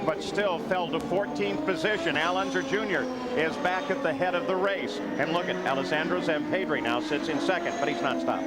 but still fell to 14th position. Al Unser Jr. is back at the head of the race. And look at Alessandro Zampedri now sits in second, but he's not stopped.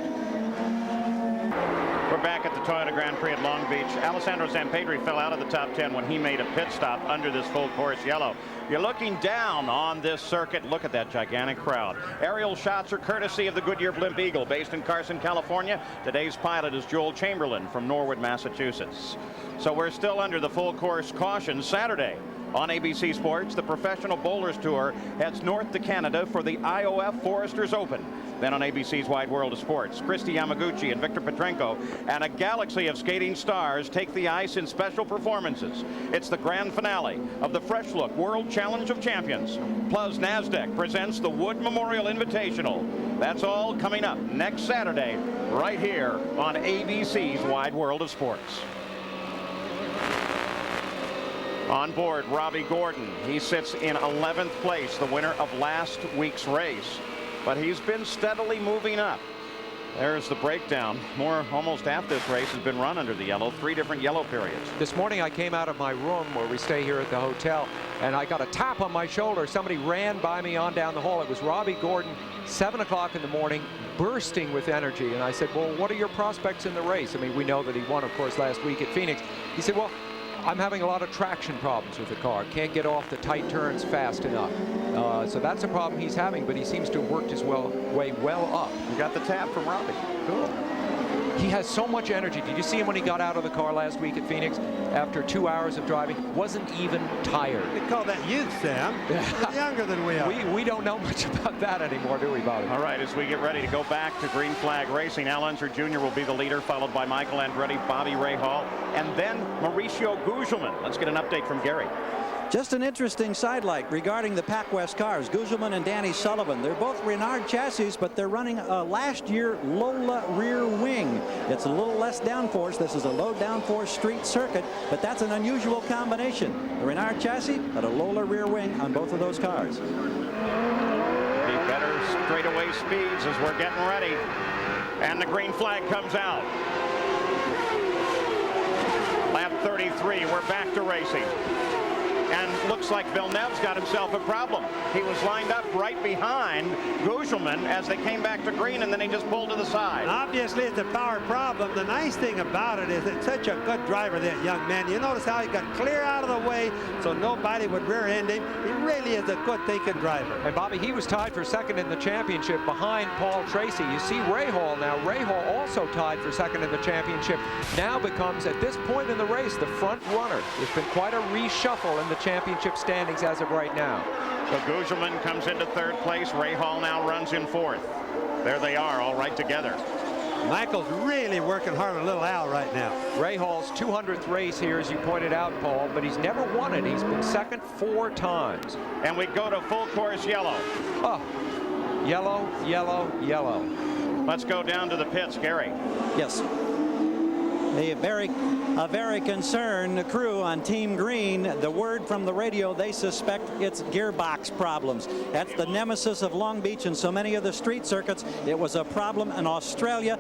We're back at the Toyota Grand Prix at Long Beach. Alessandro Zampedri fell out of the top 10 when he made a pit stop under this full course yellow. You're looking down on this circuit. Look at that gigantic crowd. Aerial shots are courtesy of the Goodyear Blimp Eagle, based in Carson, California. Today's pilot is Joel Chamberlain from Norwood, Massachusetts. So we're still under the full course caution. Saturday on ABC Sports, the Professional Bowlers Tour heads north to Canada for the IOF Foresters Open. Then on ABC's Wide World of Sports, Christy Yamaguchi and Victor Petrenko and a galaxy of skating stars take the ice in special performances. It's the grand finale of the Fresh Look World Challenge of Champions. Plus, NASDAQ presents the Wood Memorial Invitational. That's all coming up next Saturday right here on ABC's Wide World of Sports. On board, Robbie Gordon. He sits in 11th place, the winner of last week's race. But he's been steadily moving up. There's the breakdown. Almost half this race has been run under the yellow, 3 different yellow periods. This morning I came out of my room where we stay here at the hotel, and I got a tap on my shoulder. Somebody ran by me on down the hall. It was Robbie Gordon, 7 o'clock in the morning, bursting with energy. And I said, well, what are your prospects in the race? I mean, we know that he won, of course, last week at Phoenix. He said, well, I'm having a lot of traction problems with the car. Can't get off the tight turns fast enough. So that's a problem he's having, but he seems to have worked his way well up. You got the tap from Robbie. Cool. He has so much energy. Did you see him when he got out of the car last week at Phoenix after 2 hours of driving? Wasn't even tired. They call that youth, Sam. You're younger than we are. We don't know much about that anymore, do we, Bobby? All right, as we get ready to go back to green flag racing, Al Unser Jr. will be the leader, followed by Michael Andretti, Bobby Rahal, and then Mauricio Gugelmin. Let's get an update from Gary. Just an interesting sidelight regarding the Pac West cars. Gugelmin and Danny Sullivan. They're both Renard chassis, but they're running a last year Lola rear wing. It's a little less downforce. This is a low downforce street circuit, but that's an unusual combination. The Renard chassis, but a Lola rear wing on both of those cars. straightaway speeds as we're getting ready. And the green flag comes out. Lap 33, we're back to racing. And looks like Villeneuve's got himself a problem. He was lined up right behind Gugelmin as they came back to green, and then he just pulled to the side. Obviously, it's a power problem. The nice thing about it is it's such a good driver, that young man. You notice how he got clear out of the way so nobody would rear-end him. He really is a good thinking driver. And Bobby, he was tied for second in the championship behind Paul Tracy. You see Rahal now. Rahal also tied for second in the championship. Now becomes, at this point in the race, the front runner. There's been quite a reshuffle in the championship standings as of right now. So Gugelmin comes into third place. Rahal now runs in fourth. There they are, all right together. Michael's really working hard on little Al right now. Rahal's 200th race here, as you pointed out, Paul, but he's never won it. He's been second 4 times. And we go to full course yellow. Oh, yellow, yellow, yellow. Let's go down to the pits, Gary. Yes. A very concerned crew on Team Green. The word from the radio, they suspect it's gearbox problems. That's the nemesis of Long Beach and so many of the street circuits. It was a problem in Australia.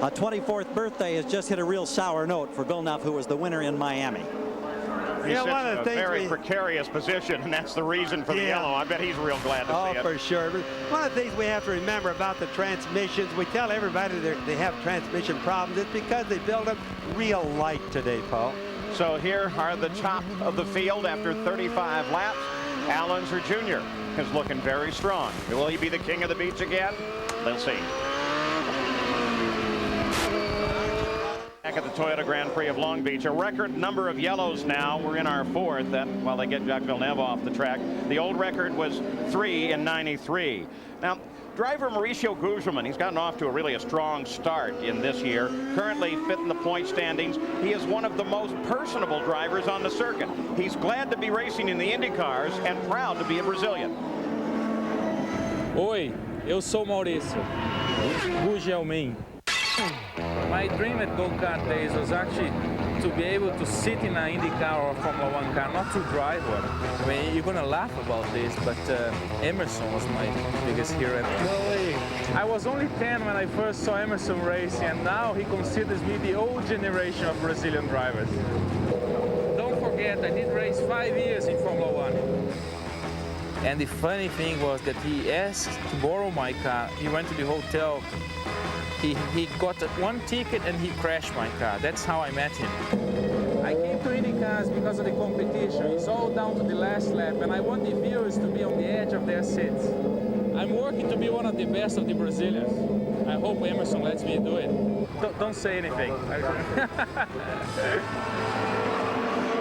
A 24th birthday has just hit a real sour note for Villeneuve, who was the winner in Miami. He sits in a very precarious position, and that's the reason for the yellow. I bet he's real glad to see it. Oh, for sure. But one of the things we have to remember about the transmissions, we tell everybody they have transmission problems. It's because they build them real light today, Paul. So here are the top of the field after 35 laps. Al Unser Jr. is looking very strong. Will he be the king of the beach again? We'll see. Back at the Toyota Grand Prix of Long Beach, a record number of yellows now. We're in our fourth, and while they get Jacques Villeneuve off the track. The old record was 3 in '93. Now, driver Mauricio Gugelmin, he's gotten off to a strong start in this year. Currently fifth in the point standings. He is one of the most personable drivers on the circuit. He's glad to be racing in the Indy cars and proud to be a Brazilian. Oi, eu sou Maurício Gugelmin. My dream at go-kart days was actually to be able to sit in an Indy car or a Formula One car, not to drive one. I mean, you're going to laugh about this, but Emerson was my biggest hero. I was only 10 when I first saw Emerson racing, and now he considers me the old generation of Brazilian drivers. Don't forget, I did race 5 years in Formula One. And the funny thing was that he asked to borrow my car. He went to the hotel. He got one ticket and he crashed my car. That's how I met him. I came to Indy cars because of the competition. It's all down to the last lap, and I want the viewers to be on the edge of their seats. I'm working to be one of the best of the Brazilians. I hope Emerson lets me do it. Don't say anything.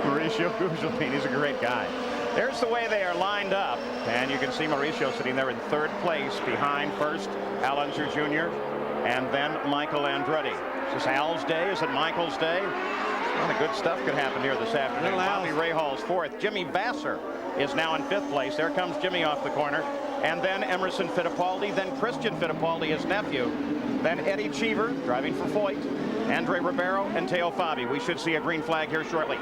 Mauricio Gugelmin, he's a great guy. There's the way they are lined up, and you can see Mauricio sitting there in third place behind first Al Unser Jr. and then Michael Andretti. Is this Al's day? Is it Michael's day? A lot of good stuff could happen here this afternoon. Bobby Rahal's fourth. Jimmy Vasser is now in fifth place. There comes Jimmy off the corner. And then Emerson Fittipaldi, then Christian Fittipaldi, his nephew. Then Eddie Cheever driving for Foyt, Andre Ribeiro, and Teo Fabi. We should see a green flag here shortly.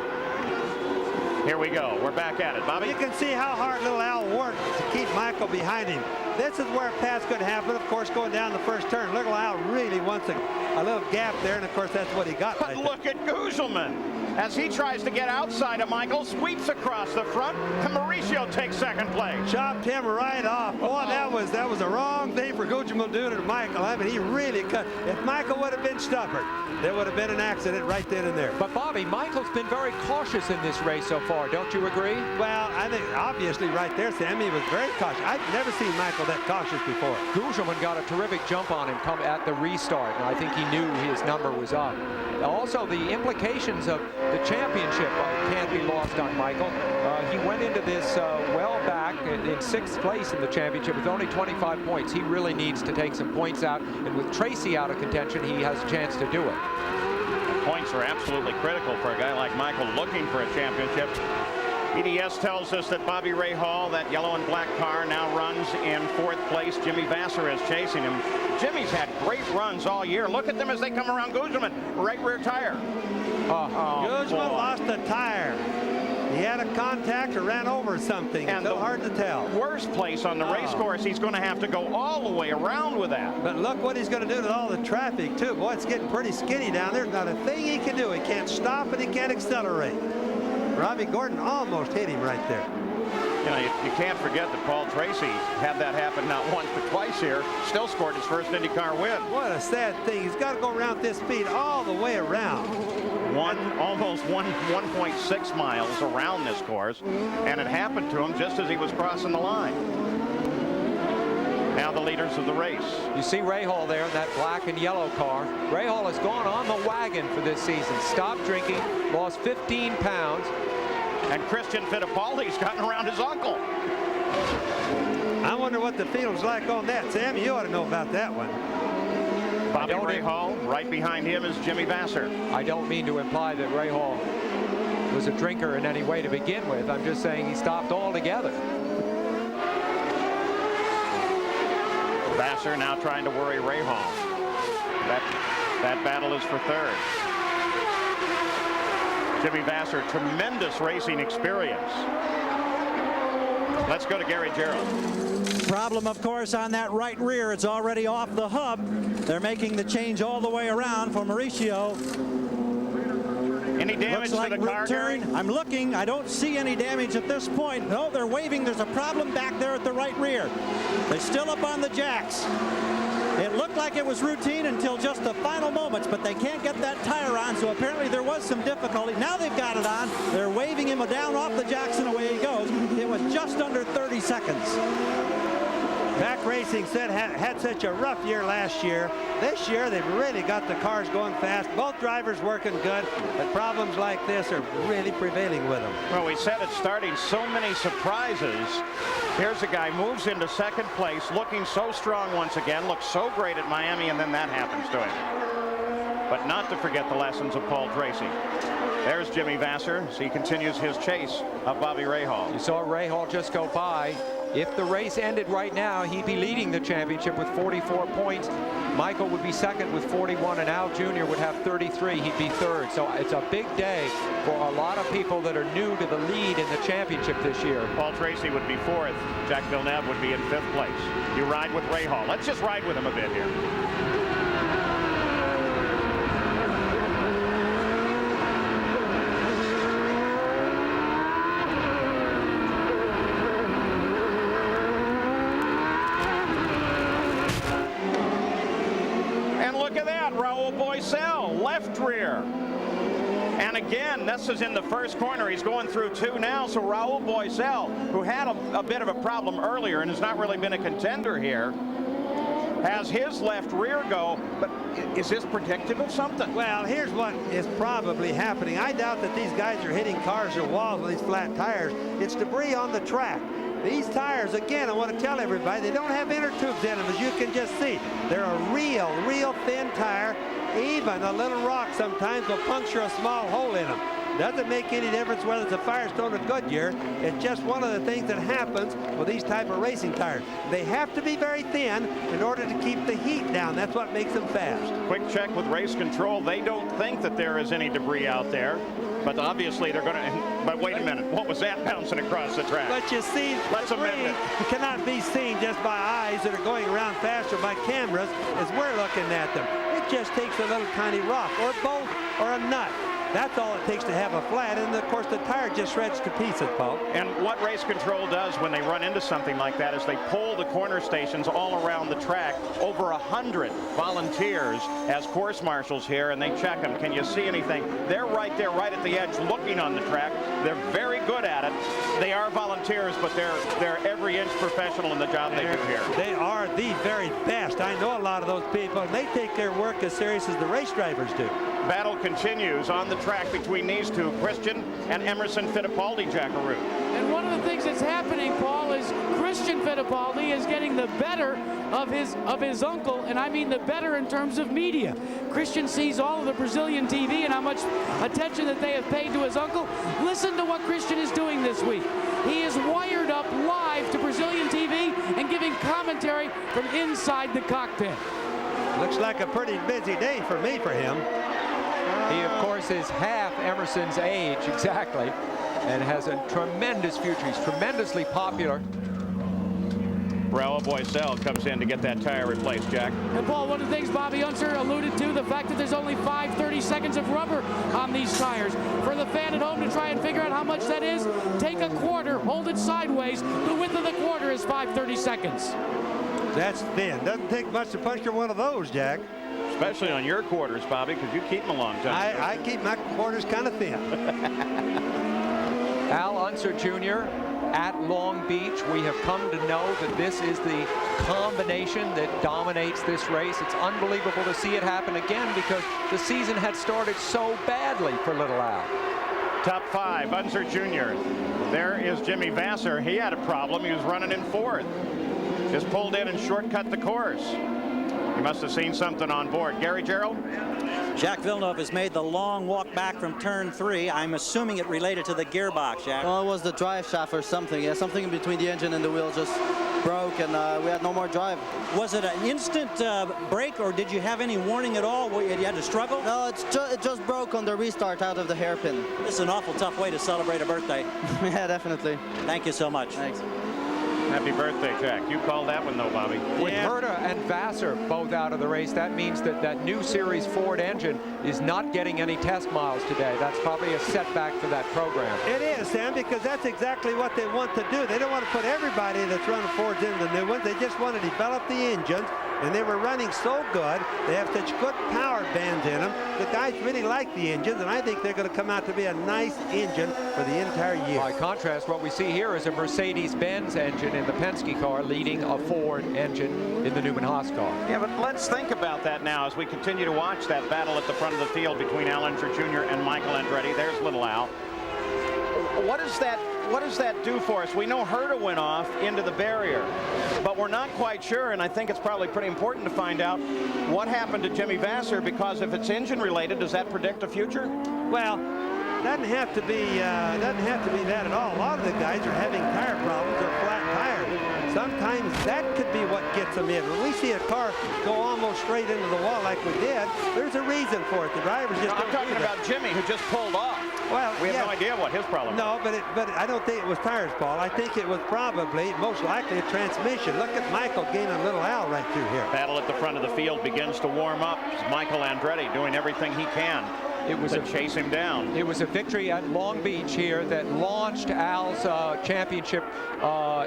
Here we go. We're back at it. Bobby? You can see how hard little Al worked to keep Michael behind him. This is where a pass could happen, of course, going down the first turn. Little Al really wants a little gap there, and of course, that's what he got. But look at Gugelmin. As he tries to get outside of Michael, sweeps across the front, and Mauricio takes second place. Chopped him right off. Boy, that was a wrong thing for Gugelmin doing to Michael. I mean, he really cut. If Michael would have been stubborn, there would have been an accident right then and there. But Bobby, Michael's been very cautious in this race so far. Don't you agree? Well, I think obviously right there, Sammy was very cautious. I've never seen Michael that cautious before. Gugelmin got a terrific jump on him come at the restart, and I think he knew his number was up. Also, the implications of the championship can't be lost on Michael. He went into this well back in sixth place in the championship with only 25 points. He really needs to take some points out, and with Tracy out of contention, he has a chance to do it. Points are absolutely critical for a guy like Michael looking for a championship. EDS tells us that Bobby Rahal, that yellow and black car, now runs in fourth place. Jimmy Vasser is chasing him. Jimmy's had great runs all year. Look at them as they come around Gugelmin. Right rear tire. Gugelmin lost the tire. He had a contact or ran over something. And it's so hard to tell. Worst place on the race course, he's going to have to go all the way around with that. But look what he's going to do to all the traffic, too. Boy, it's getting pretty skinny down there. Not a thing he can do. He can't stop and he can't accelerate. Robbie Gordon almost hit him right there. You know, you can't forget that Paul Tracy had that happen not once but twice here. Still scored his first IndyCar win. What a sad thing. He's got to go around this speed all the way around. Almost 1.6 miles around this course, and it happened to him just as he was crossing the line. Now the leaders of the race. You see Rahal there in that black and yellow car. Rahal has gone on the wagon for this season. Stopped drinking, lost 15 pounds. And Christian Fittipaldi's gotten around his uncle. I wonder what the field's like on that. Sam, you ought to know about that one. Bobby Rahal, right behind him is Jimmy Vasser. I don't mean to imply that Rahal was a drinker in any way to begin with. I'm just saying he stopped altogether. Vasser now trying to worry Rahal. That battle is for third. Jimmy Vasser, tremendous racing experience. Let's go to Gary Gerald. Problem, of course, on that right rear. It's already off the hub. They're making the change all the way around for Mauricio. Any damage Looks like to the car, Gary? I'm looking. I don't see any damage at this point. No, they're waving. There's a problem back there at the right rear. They're still up on the jacks. It looked like it was routine until just the final moments, but they can't get that tire on, so apparently there was some difficulty. Now they've got it on. They're waving him down off the jacks and away he goes. It was just under 30 seconds. Back Racing said had such a rough year last year. This year they've really got the cars going fast. Both drivers working good, but problems like this are really prevailing with them. Well, we said it's starting so many surprises. Here's a guy moves into second place, looking so strong once again, looks so great at Miami, and then that happens to him. But not to forget the lessons of Paul Tracy. There's Jimmy Vasser as he continues his chase of Bobby Rahal. You saw Rahal just go by. If the race ended right now, he'd be leading the championship with 44 points. Michael would be second with 41, and Al Jr. would have 33. He'd be third. So it's a big day for a lot of people that are new to the lead in the championship this year. Paul Tracy would be fourth. Jack Villeneuve would be in fifth place. You ride with Rahal. Let's just ride with him a bit here. Left rear. And again, this is in the first corner. He's going through two now. So Raul Boisel, who had a bit of a problem earlier and has not really been a contender here, has his left rear go. But is this predictive of something? Well, here's what is probably happening. I doubt that these guys are hitting cars or walls with these flat tires. It's debris on the track. These tires, again, I want to tell everybody, they don't have inner tubes in them, as you can just see. They're a real thin tire. Even a little rock sometimes will puncture a small hole in them. Doesn't make any difference whether it's a Firestone or Goodyear. It's just one of the things that happens with these type of racing tires. They have to be very thin in order to keep the heat down. That's what makes them fast. Quick check with race control. They don't think that there is any debris out there. But obviously they're going to. But wait a minute. What was that bouncing across the track? But you see, debris cannot be seen just by eyes that are going around faster by cameras as we're looking at them. It just takes a little tiny rock or a bolt or a nut. That's all it takes to have a flat, and of course the tire just shreds to pieces, Paul. And what race control does when they run into something like that is they pull the corner stations all around the track. Over 100 volunteers as course marshals here, and they check them. Can you see anything? They're right there, right at the edge, looking on the track. They're very good at it. They are volunteers, but they're every inch professional in the job they do here. They are the very best. I know a lot of those people, and they take their work as serious as the race drivers do. Battle continues on the track between these two, Christian and Emerson Fittipaldi, Jackaroo. And one of the things that's happening, Paul, is Christian Fittipaldi is getting the better of his uncle, and I mean the better in terms of media. Christian sees all of the Brazilian TV and how much attention that they have paid to his uncle. Listen to what Christian is doing this week. He is wired up live to Brazilian TV and giving commentary from inside the cockpit. Looks like a pretty busy day for him. He, of course, is half Emerson's age, exactly. and has a tremendous future. He's tremendously popular. Raul Boisel comes in to get that tire replaced, Jack. And Paul, one of the things Bobby Unser alluded to, the fact that there's only 5/30 seconds of rubber on these tires. For the fan at home to try and figure out how much that is, take a quarter, hold it sideways. The width of the quarter is 5/30 seconds. That's thin. Doesn't take much to puncture one of those, Jack. Especially on your quarters, Bobby, because you keep them a long time. I keep my quarters kind of thin. Al Unser Jr. at Long Beach. We have come to know that this is the combination that dominates this race. It's unbelievable to see it happen again because the season had started so badly for little Al. Top 5, Unser Jr. There is Jimmy Vasser. He had a problem. He was running in 4th. Just pulled in and shortcut the course. He must have seen something on board. Gary Gerald? Jack Villeneuve has made the long walk back from turn 3. I'm assuming it related to the gearbox, Jack. Well, it was the drive shaft or something. Yeah, something in between the engine and the wheel just broke, and we had no more drive. Was it an instant break, or did you have any warning at all? You had to struggle? No, it just broke on the restart out of the hairpin. This is an awful tough way to celebrate a birthday. Yeah, definitely. Thank you so much. Thanks. Happy birthday, Jack. You called that one, though, Bobby. With Herta and Vasser both out of the race, that means that that new Series Ford engine is not getting any test miles today. That's probably a setback for that program. It is, Sam, because that's exactly what they want to do. They don't want to put everybody that's running Fords into the new ones. They just want to develop the engines, and they were running so good. They have such good power bands in them. The guys really like the engines, and I think they're going to come out to be a nice engine for the entire year. By contrast, what we see here is a Mercedes-Benz engine in the Penske car leading a Ford engine in the Newman-Haas car. Yeah, but let's think about that now as we continue to watch that battle at the front of the field between Al Unser Jr. and Michael Andretti. There's little Al. What does that do for us? We know Herta went off into the barrier, but we're not quite sure, and I think it's probably pretty important to find out what happened to Jimmy Vasser, because if it's engine related, does that predict a future? Well, doesn't have to be that at all. A lot of the guys are having tire problems or flat tires. Sometimes that could be what gets them in. When we see a car go almost straight into the wall like we did, there's a reason for it. The drivers just I'm talking about Jimmy, who just pulled off. Well, we have no idea what his problem was. No, but I don't think it was tires, Paul. I think it was probably, most likely, a transmission. Look at Michael gaining a little Al right through here. Battle at the front of the field begins to warm up. Michael Andretti doing everything he can to chase him down. It was a victory at Long Beach here that launched Al's championship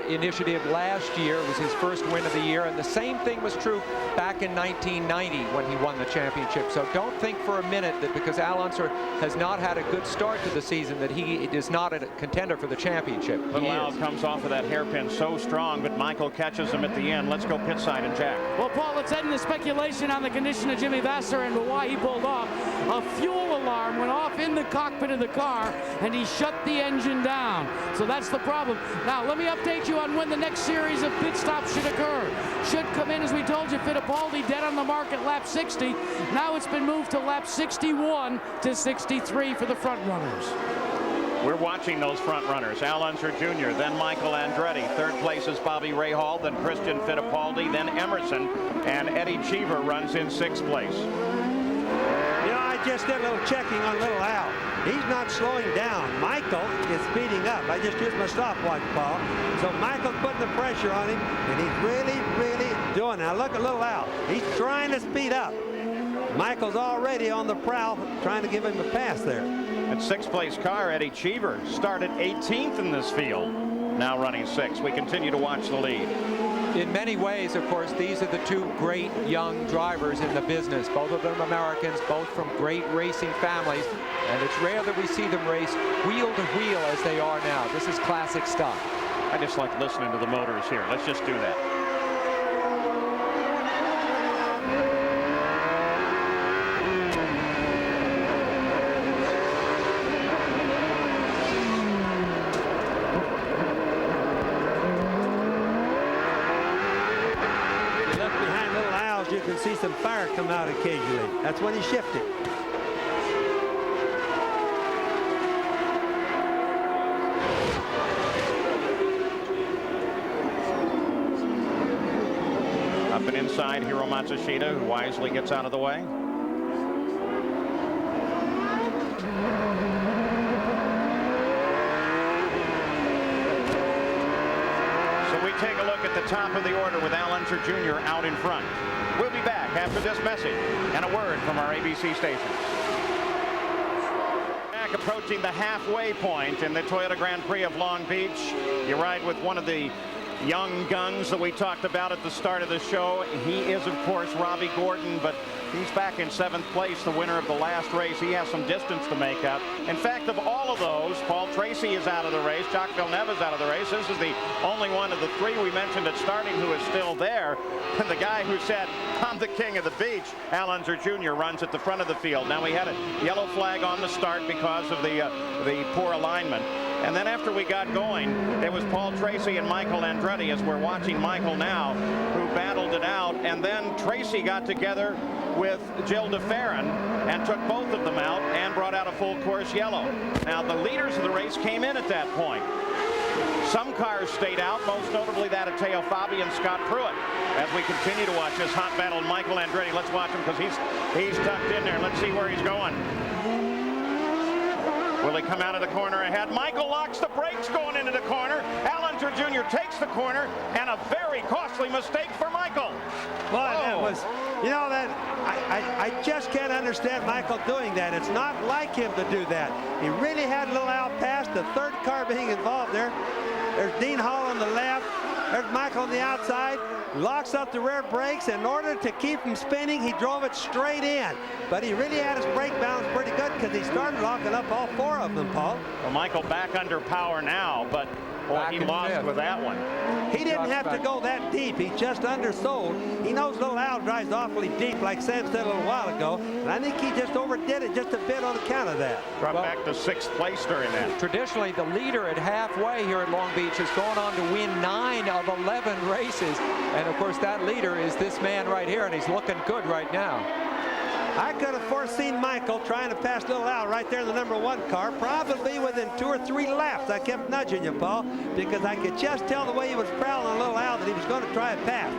initiative last year. It was his first win of the year, and the same thing was true back in 1990 when he won the championship. So don't think for a minute that because Al Unser has not had a good start to the season that he is not a contender for the championship. Little Al comes off of that hairpin so strong, but Michael catches him at the end. Let's go pit side and Jack. Well, Paul, let's end the speculation on the condition of Jimmy Vasser and why he pulled off. A fuel alarm went off in the cockpit of the car, and he shut the engine down. So that's the problem. Now, let me update you on when the next series of pit stops should occur. Should come in, as we told you, Fittipaldi dead on the mark at lap 60. Now it's been moved to lap 61 to 63 for the front runners. We're watching those front runners. Al Unser Jr., then Michael Andretti. Third place is Bobby Rahal, then Christian Fittipaldi, then Emerson, and Eddie Cheever runs in 6th place. You know, I just did a little checking on little Al. He's not slowing down. Michael is speeding up. I just used my stopwatch, Paul. So Michael's putting the pressure on him, and he's really, really doing it. Now look at little Al. He's trying to speed up. Michael's already on the prowl, trying to give him a pass there. At 6th place car, Eddie Cheever started 18th in this field. Now running 6th. We continue to watch the lead. In many ways, of course, these are the two great young drivers in the business. Both of them Americans, both from great racing families. And it's rare that we see them race wheel to wheel as they are now. This is classic stuff. I just like listening to the motors here. Let's just do that. You can see some fire come out occasionally. That's when he shifted. Up and inside, Hiro Matsushita, who wisely gets out of the way. at the top of the order with Al Unser Jr. out in front. We'll be back after this message and a word from our ABC stations. Back approaching the halfway point in the Toyota Grand Prix of Long Beach. You ride with one of the young guns that we talked about at the start of the show. He is, of course, Robbie Gordon, but he's back in 7th place, the winner of the last race. He has some distance to make up. In fact, of all of those, Paul Tracy is out of the race. Jacques Villeneuve is out of the race. This is the only one of the 3 we mentioned at starting who is still there. And the guy who said, "I'm the king of the beach," Al Unser Jr. runs at the front of the field. Now, we had a yellow flag on the start because of the poor alignment. And then after we got going, it was Paul Tracy and Michael Andretti, as we're watching Michael now, who battled it out. And then Tracy got together with Gilles de Ferran and took both of them out and brought out a full course yellow. Now, the leaders of the race came in at that point. Some cars stayed out, most notably that of Teo Fabi and Scott Pruitt. As we continue to watch this hot battle, Michael Andretti, let's watch him because he's tucked in there. Let's see where he's going. Will he come out of the corner ahead? Michael locks the brakes going into the corner. Al Unser Jr. takes the corner, and a very costly mistake for Michael. Boy, that was, you know, that I just can't understand Michael doing that. It's not like him to do that. He really had little Al past, the 3rd car being involved there. There's Dean Hall on the left. There's Michael on the outside. Locks up the rear brakes. In order to keep him spinning, he drove it straight in. But he really had his brake balance pretty good because he started locking up all 4 of them, Paul. Well, Michael back under power now, but boy, he lost with that one. He didn't have to go that deep. He just undersold. He knows little Al drives awfully deep, like Sam said a little while ago. And I think he just overdid it just a bit on account of that. Brought back to 6th place during that. Traditionally, the leader at halfway here at Long Beach has gone on to win 9 of 11 races. And, of course, that leader is this man right here, and he's looking good right now. I could have foreseen Michael trying to pass little Al right there in the #1 car, probably within 2 or 3 laps. I kept nudging you, Paul, because I could just tell the way he was prowling on little Al that he was going to try a pass.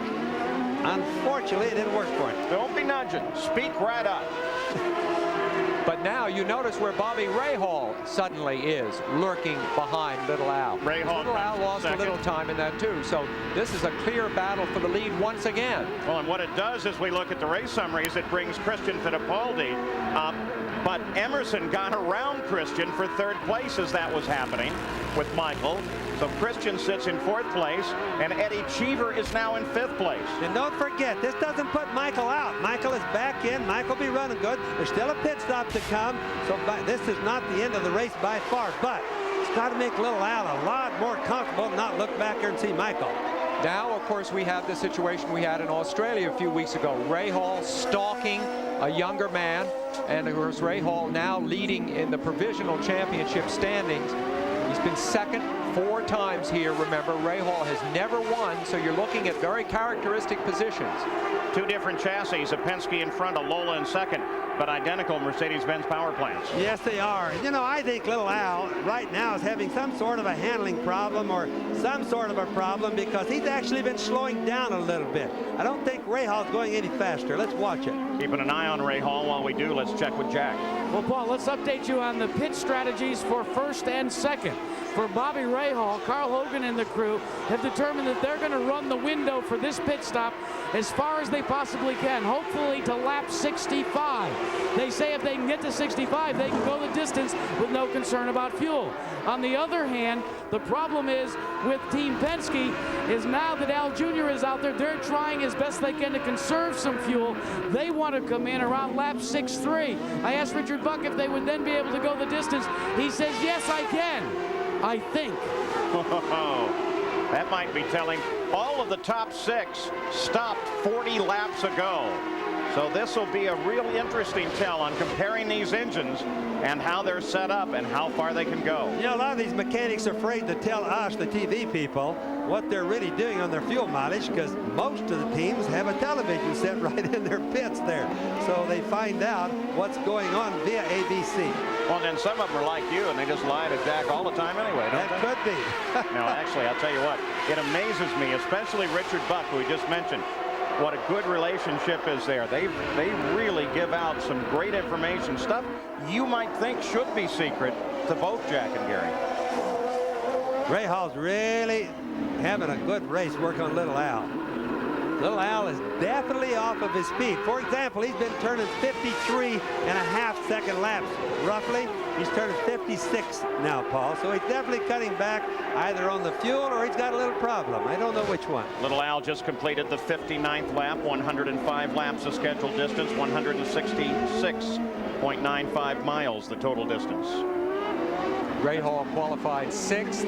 Unfortunately, it didn't work for him. Don't be nudging. Speak right up. But now you notice where Bobby Rahal suddenly is, lurking behind little Al. Little Al lost a little time in that too, so this is a clear battle for the lead once again. Well, and what it does as we look at the race summaries, it brings Christian Fittipaldi up. But Emerson got around Christian for 3rd place as that was happening with Michael. So Christian sits in 4th place, and Eddie Cheever is now in 5th place. And don't forget, this doesn't put Michael out. Michael is back in. Michael will be running good. There's still a pit stop to come. So this is not the end of the race by far. But it's got to make little Al a lot more comfortable and not look back here and see Michael. Now, of course, we have the situation we had in Australia a few weeks ago. Rahal stalking a younger man. And, of course, Rahal now leading in the provisional championship standings. He's been 2nd 4 times here. Remember, Rahal has never won, so you're looking at very characteristic positions. 2 different chassis, a Penske in front, a Lola in 2nd, but identical Mercedes-Benz power plants. Yes, they are. You know, I think little Al right now is having some sort of a handling problem or some sort of a problem because he's actually been slowing down a little bit. I don't think Rahal's going any faster. Let's watch it. Keeping an eye on Rahal. While we do, let's check with Jack. Well, Paul, let's update you on the pit strategies for 1st and 2nd. For Bobby Rahal, Carl Hogan and the crew have determined that they're going to run the window for this pit stop as far as they possibly can, hopefully to lap 65. They say if they can get to 65, they can go the distance with no concern about fuel. On the other hand, the problem is with Team Penske is now that Al Jr. is out there, they're trying as best they can to conserve some fuel. They want to come in around lap 6.3. I asked Richard Buck if they would then be able to go the distance. He says, yes, I can. I think. That might be telling. All of the top 6 stopped 40 laps ago. So this will be a real interesting tell on comparing these engines and how they're set up and how far they can go. You know, a lot of these mechanics are afraid to tell us, the TV people, what they're really doing on their fuel mileage because most of the teams have a television set right in their pits there. So they find out what's going on via ABC. Well, then some of them are like you, and they just lie to Jack all the time anyway, don't they? That could be. No, actually, I'll tell you what. It amazes me, especially Richard Buck, who we just mentioned, what a good relationship is there. They really give out some great information, stuff you might think should be secret to both Jack and Gary. Ray Hall's really having a good race work on Little Al. Little Al is definitely off of his speed. For example, he's been turning 53.5-second laps, roughly. He's turning 56 now, Paul. So he's definitely cutting back either on the fuel or he's got a little problem. I don't know which one. Little Al just completed the 59th lap, 105 laps of scheduled distance, 166.95 miles, the total distance. Ray Hall qualified 6th,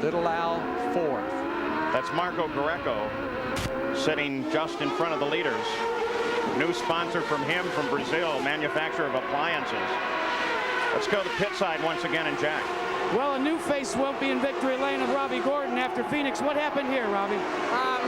Little Al 4th. That's Marco Greco sitting just in front of the leaders. New sponsor from him from Brazil, manufacturer of appliances. Let's go to the pit side once again, and Jack. Well, a new face won't be in victory lane of Robbie Gordon after Phoenix. What happened here, Robbie?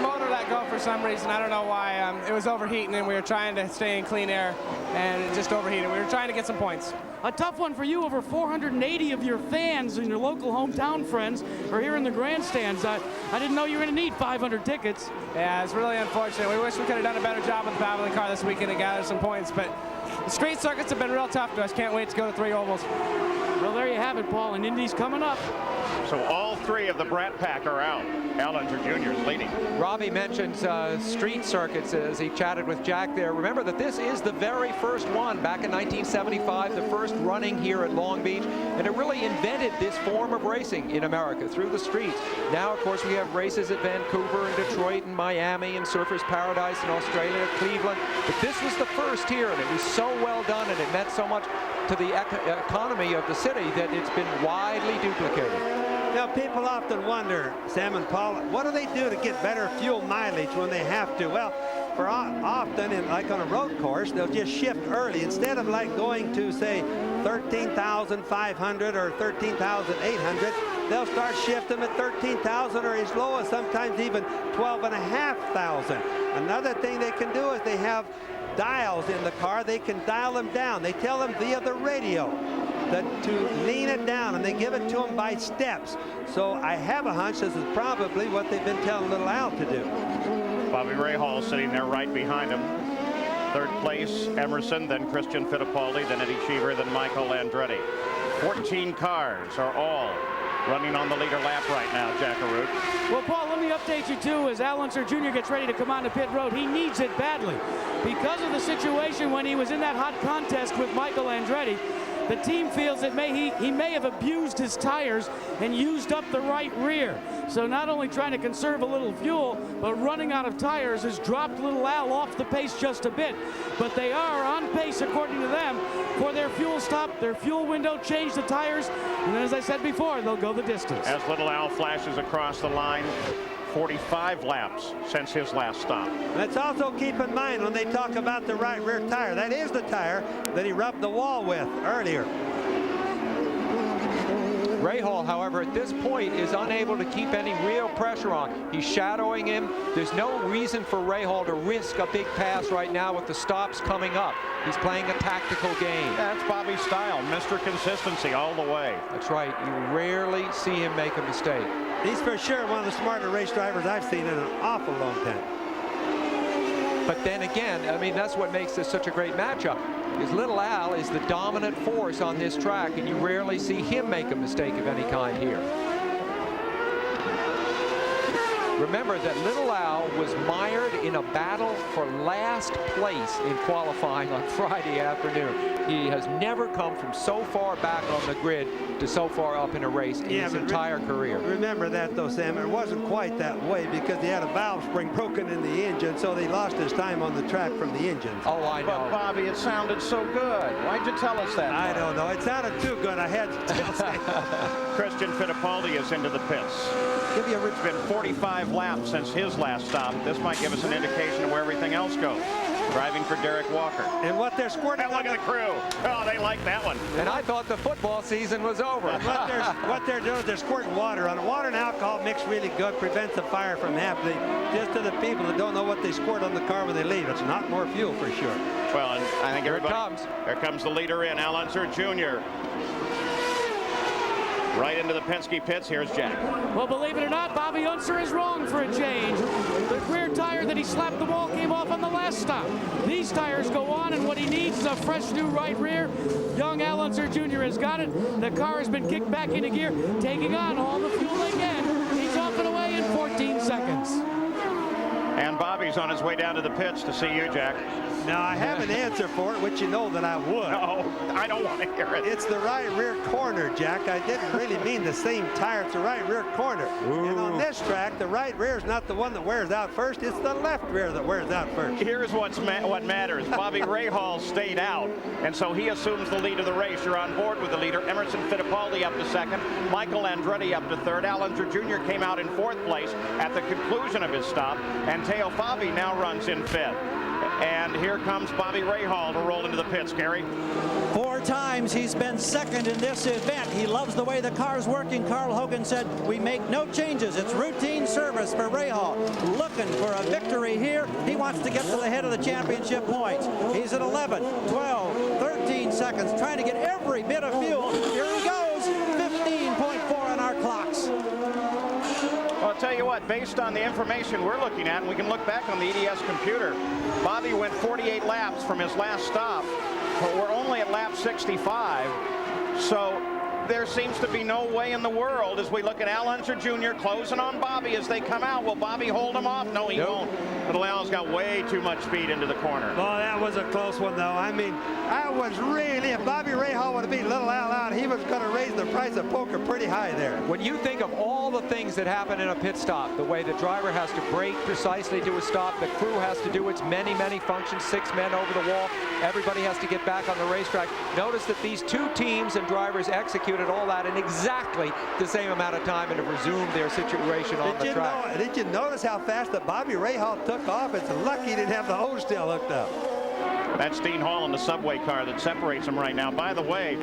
Motor let go for some reason. I don't know why. It was overheating, and we were trying to stay in clean air, and it just overheated. We were trying to get some points. A tough one for you. Over 480 of your fans and your local hometown friends are here in the grandstands. I didn't know you were going to need 500 tickets. Yeah, it's really unfortunate. We wish we could have done a better job with the battling car this weekend to gather some points, but the street circuits have been real tough to us. Can't wait to go to 3 ovals. Well, there you have it, Paul, and Indy's coming up. So all 3 of the Brat Pack are out. Allinger Jr. is leading. Robbie mentions street circuits as he chatted with Jack there. Remember that this is the very first one back in 1975, the first running here at Long Beach, and it really invented this form of racing in America through the streets. Now, of course, we have races at Vancouver and Detroit and Miami and Surfers Paradise in Australia, Cleveland, but this was the first here, and it was so well done, and it meant so much to the economy of the city that it's been widely duplicated. Now, people often wonder, Sam and Paul, what do they do to get better fuel mileage when they have to? Well, for often, like on a road course, they'll just shift early. Instead of like going to, say, 13,500 or 13,800, they'll start shifting at 13,000 or as low as sometimes even 12,500. Another thing they can do is they have dials in the car. They can dial them down. They tell them via the radio that to lean it down, and they give it to them by steps. So I have a hunch this is probably what they've been telling Little Al to do. Bobby Rahal sitting there right behind him. 3rd place, Emerson, then Christian Fittipaldi, then Eddie Cheever, then Michael Andretti. 14 cars are all running on the leader lap right now, Jackaroo. Well, Paul, let me update you, too, as Al Unser Jr. gets ready to come on to pit road. He needs it badly. Because of the situation when he was in that hot contest with Michael Andretti, the team feels that he may have abused his tires and used up the right rear. So not only trying to conserve a little fuel, but running out of tires has dropped Little Al off the pace just a bit. But they are on pace, according to them, for their fuel stop, their fuel window, change the tires, and as I said before, they'll go the distance. As Little Al flashes across the line, 45 laps since his last stop. Let's also keep in mind when they talk about the right rear tire, that is the tire that he rubbed the wall with earlier. Rahal, however, at this point is unable to keep any real pressure on. He's shadowing him. There's no reason for Rahal to risk a big pass right now with the stops coming up. He's playing a tactical game. That's Bobby's style, Mr. Consistency all the way. That's right. You rarely see him make a mistake. He's for sure one of the smarter race drivers I've seen in an awful long time. But then again, I mean, that's what makes this such a great matchup. Is Little Al is the dominant force on this track, and you rarely see him make a mistake of any kind here. Remember that Little Al was mired in a battle for last place in qualifying on Friday afternoon. He has never come from so far back on the grid to so far up in a race in his entire career. Remember that, though, Sam. It wasn't quite that way because he had a valve spring broken in the engine, so they lost his time on the track from the engine. Oh, I know. But, Bobby, it sounded so good. Why'd you tell us that? I don't know. It sounded too good. I had to tell Sam. Christian Fittipaldi is into the pits. It's been 45 laps since his last stop. This might give us an indication of where everything else goes. Driving for Derek Walker. And what they're squirting look at the crew. Oh, they like that one. And I thought the football season was over. What they're doing is they're squirting water on it. Water and alcohol mixed really good, prevents the fire from happening. Just to the people that don't know what they squirt on the car when they leave. It's not more fuel for sure. Well, and I think Here everybody... it comes. There comes the leader in, Al Unser Jr. Right into the Penske pits. Here's Jack. Well, believe it or not, Bobby Unser is wrong for a change. The rear tire that he slapped the wall came off on the last stop. These tires go on, and what he needs is a fresh new right rear. Young Al Unser Jr. has got it. The car has been kicked back into gear, taking on all the fuel they can. He's off and away in 14 seconds. And Bobby's on his way down to the pits to see you, Jack. Now, I have an answer for it, which you know that I would. No, I don't want to hear it. It's the right rear corner, Jack. I didn't really mean the same tire. It's the right rear corner. Ooh. And on this track, the right rear is not the one that wears out first. It's the left rear that wears out first. Here's what matters. Bobby Rahal stayed out, and so he assumes the lead of the race. You're on board with the leader. Emerson Fittipaldi up to second. Michael Andretti up to third. Al Unser Jr. came out in fourth place at the conclusion of his stop, and Teo Fabi now runs in fifth. And here comes Bobby Rahal to roll into the pits, Gary. 4 times he's been second in this event. He loves the way the car's working. Carl Hogan said, we make no changes. It's routine service for Rahal. Looking for a victory here. He wants to get to the head of the championship points. He's at 11, 12, 13 seconds, trying to get every bit of fuel. Here he goes, 15.4 on our clocks. Well, I'll tell you what, based on the information we're looking at, and we can look back on the EDS computer, Bobby went 48 laps from his last stop, but we're only at lap 65. So there seems to be no way in the world as we look at Al Unser Jr. closing on Bobby as they come out. Will Bobby hold him off? No, he won't. But Al's got way too much speed into the corner. Well, that was a close one, though. I mean, I was really, if Bobby Rahal would have beat little Al out, he was going to raise the price of poker pretty high there. When you think of all the things that happen in a pit stop, the way the driver has to brake precisely to a stop, the crew has to do its many, many functions, 6 men over the wall, everybody has to get back on the racetrack. Notice that these two teams and drivers executed all that in exactly the same amount of time and have resumed their situation on the track. Did you notice how fast that Bobby Rahal took off? It's lucky he didn't have the hose tail hooked up. That's Dean Hall in the subway car that separates them right now. By the way,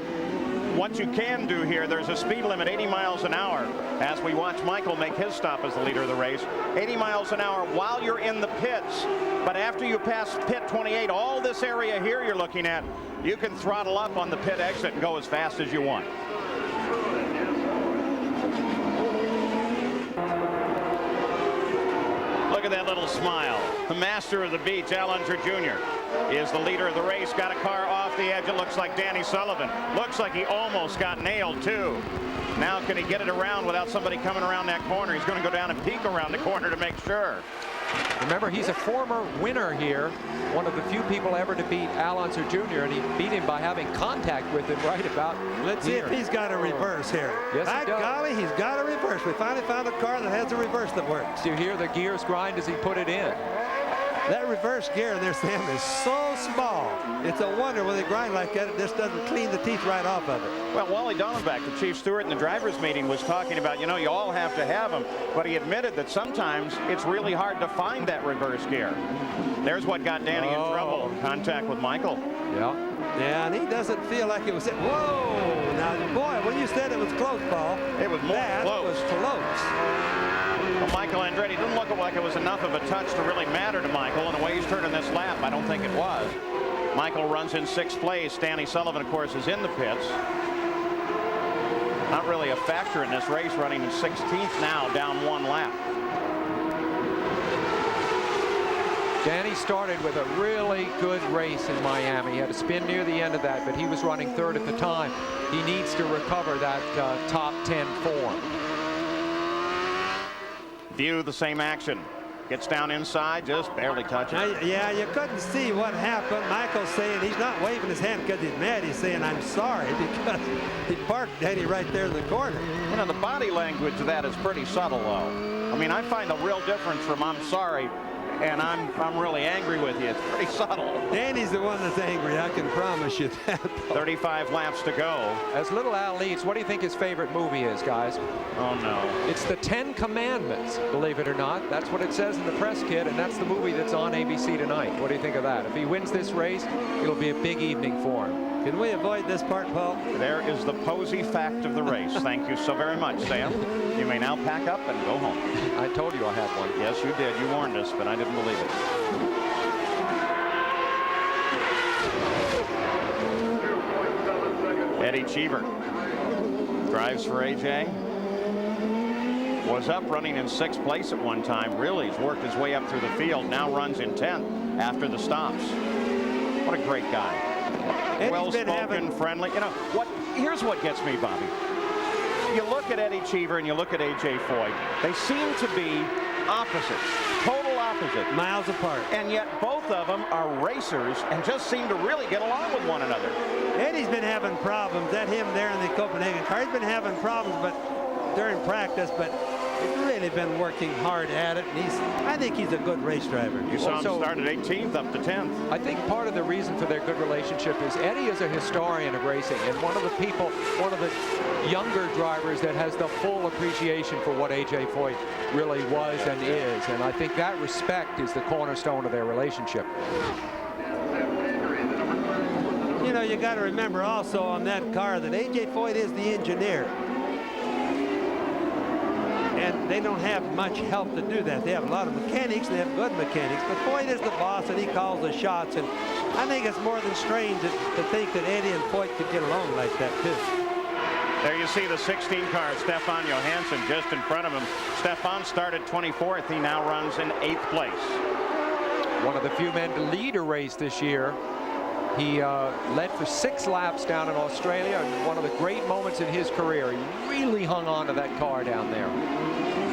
what you can do here, there's a speed limit 80 miles an hour as we watch Michael make his stop as the leader of the race. 80 miles an hour while you're in the pits, but after you pass pit 28, all this area here you're looking at, you can throttle up on the pit exit and go as fast as you want. Look at that little smile. The master of the beach, Al Unser Jr., is the leader of the race. Got a car off the edge. It looks like Danny Sullivan. Looks like he almost got nailed, too. Now, can he get it around without somebody coming around that corner? He's going to go down and peek around the corner to make sure. Remember, he's a former winner here, one of the few people ever to beat Al Unser Jr., and he beat him by having contact with him right about Let's here. see if he's got a reverse here. Yes, by golly, he's got a reverse. We finally found a car that has a reverse that works. Do you hear the gears grind as he put it in? That reverse gear there, Sam, is so small. It's a wonder when they grind like that, it just doesn't clean the teeth right off of it. Well, Wally Donenbach, the chief steward in the drivers' meeting, was talking about, you know, you all have to have them, but he admitted that sometimes it's really hard to find that reverse gear. There's what got Danny in trouble. Contact with Michael. Yeah, and he doesn't feel like it was. Whoa! Now, boy, when you said it was close, Paul, it was more close. It was close. Well, Michael Andretti didn't look like it was enough of a touch to really matter to Michael, and the way he's turning this lap, I don't think it was. Michael runs in 6th place. Danny Sullivan, of course, is in the pits. Not really a factor in this race, running in 16th now, down 1 lap. Danny started with a really good race in Miami. He had a spin near the end of that, but he was running 3rd at the time. He needs to recover that top 10 form. View the same action. Gets down inside, just barely touches. Yeah, you couldn't see what happened. Michael's saying he's not waving his hand because he's mad. He's saying, I'm sorry, because he parked Danny right there in the corner. You know, the body language of that is pretty subtle, though. I mean, I find a real difference from I'm sorry and I'm really angry with you. It's pretty subtle. Danny's the one that's angry, I can promise you that. 35 laps to go. As little Al leads, what do you think his favorite movie is, guys? Oh, no. It's The 10 Commandments, believe it or not. That's what it says in the press kit, and that's the movie that's on ABC tonight. What do you think of that? If he wins this race, it'll be a big evening for him. Can we avoid this part, Paul? There is the Posey fact of the race. Thank you so very much, Sam. You may now pack up and go home. I told you I had one. Yes, you did. You warned us, but I didn't believe it. Eddie Cheever. Drives for AJ. Was up running in 6th place at one time. Really, he's worked his way up through the field. Now runs in 10th after the stops. What a great guy. Well-spoken, friendly. You know what? Here's what gets me, Bobby. You look at Eddie Cheever and you look at AJ Foyt. They seem to be opposites, total opposite, miles apart. And yet both of them are racers and just seem to really get along with one another. Eddie's been having problems. That him there in the Copenhagen car. He's been having problems, but during practice, but he's really been working hard at it. And I think he's a good race driver. You saw him start at 18th up to 10th. I think part of the reason for their good relationship is Eddie is a historian of racing and one of the younger drivers that has the full appreciation for what AJ Foyt really was and is. And I think that respect is the cornerstone of their relationship. You know, you got to remember also on that car that AJ Foyt is the engineer. And they don't have much help to do that. They have a lot of mechanics, and they have good mechanics. But Foyt is the boss, and he calls the shots. And I think it's more than strange to think that Eddie and Foyt could get along like that, too. There you see the 16 car, Stefan Johansson, just in front of him. Stefan started 24th. He now runs in 8th place. One of the few men to lead a race this year. He led for 6 laps down in Australia, and one of the great moments in his career. He really hung on to that car down there.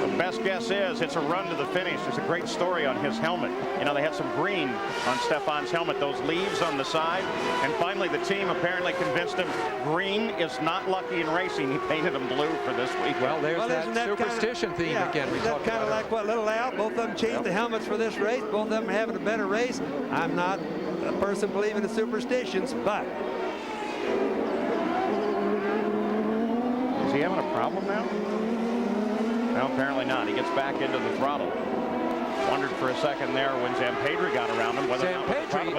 The best guess is it's a run to the finish. There's a great story on his helmet. You know, they had some green on Stefan's helmet, those leaves on the side. And finally, the team apparently convinced him green is not lucky in racing. He painted them blue for this week. Well, there's that superstition theme again. Is that kind of like what Little Al? Both of them changed the helmets for this race. Both of them are having a better race. I'm not a person believing in superstitions, but is he having a problem now? No, apparently not. He gets back into the throttle. Wondered for a second there when Zampedri got around him. Whether Zampedri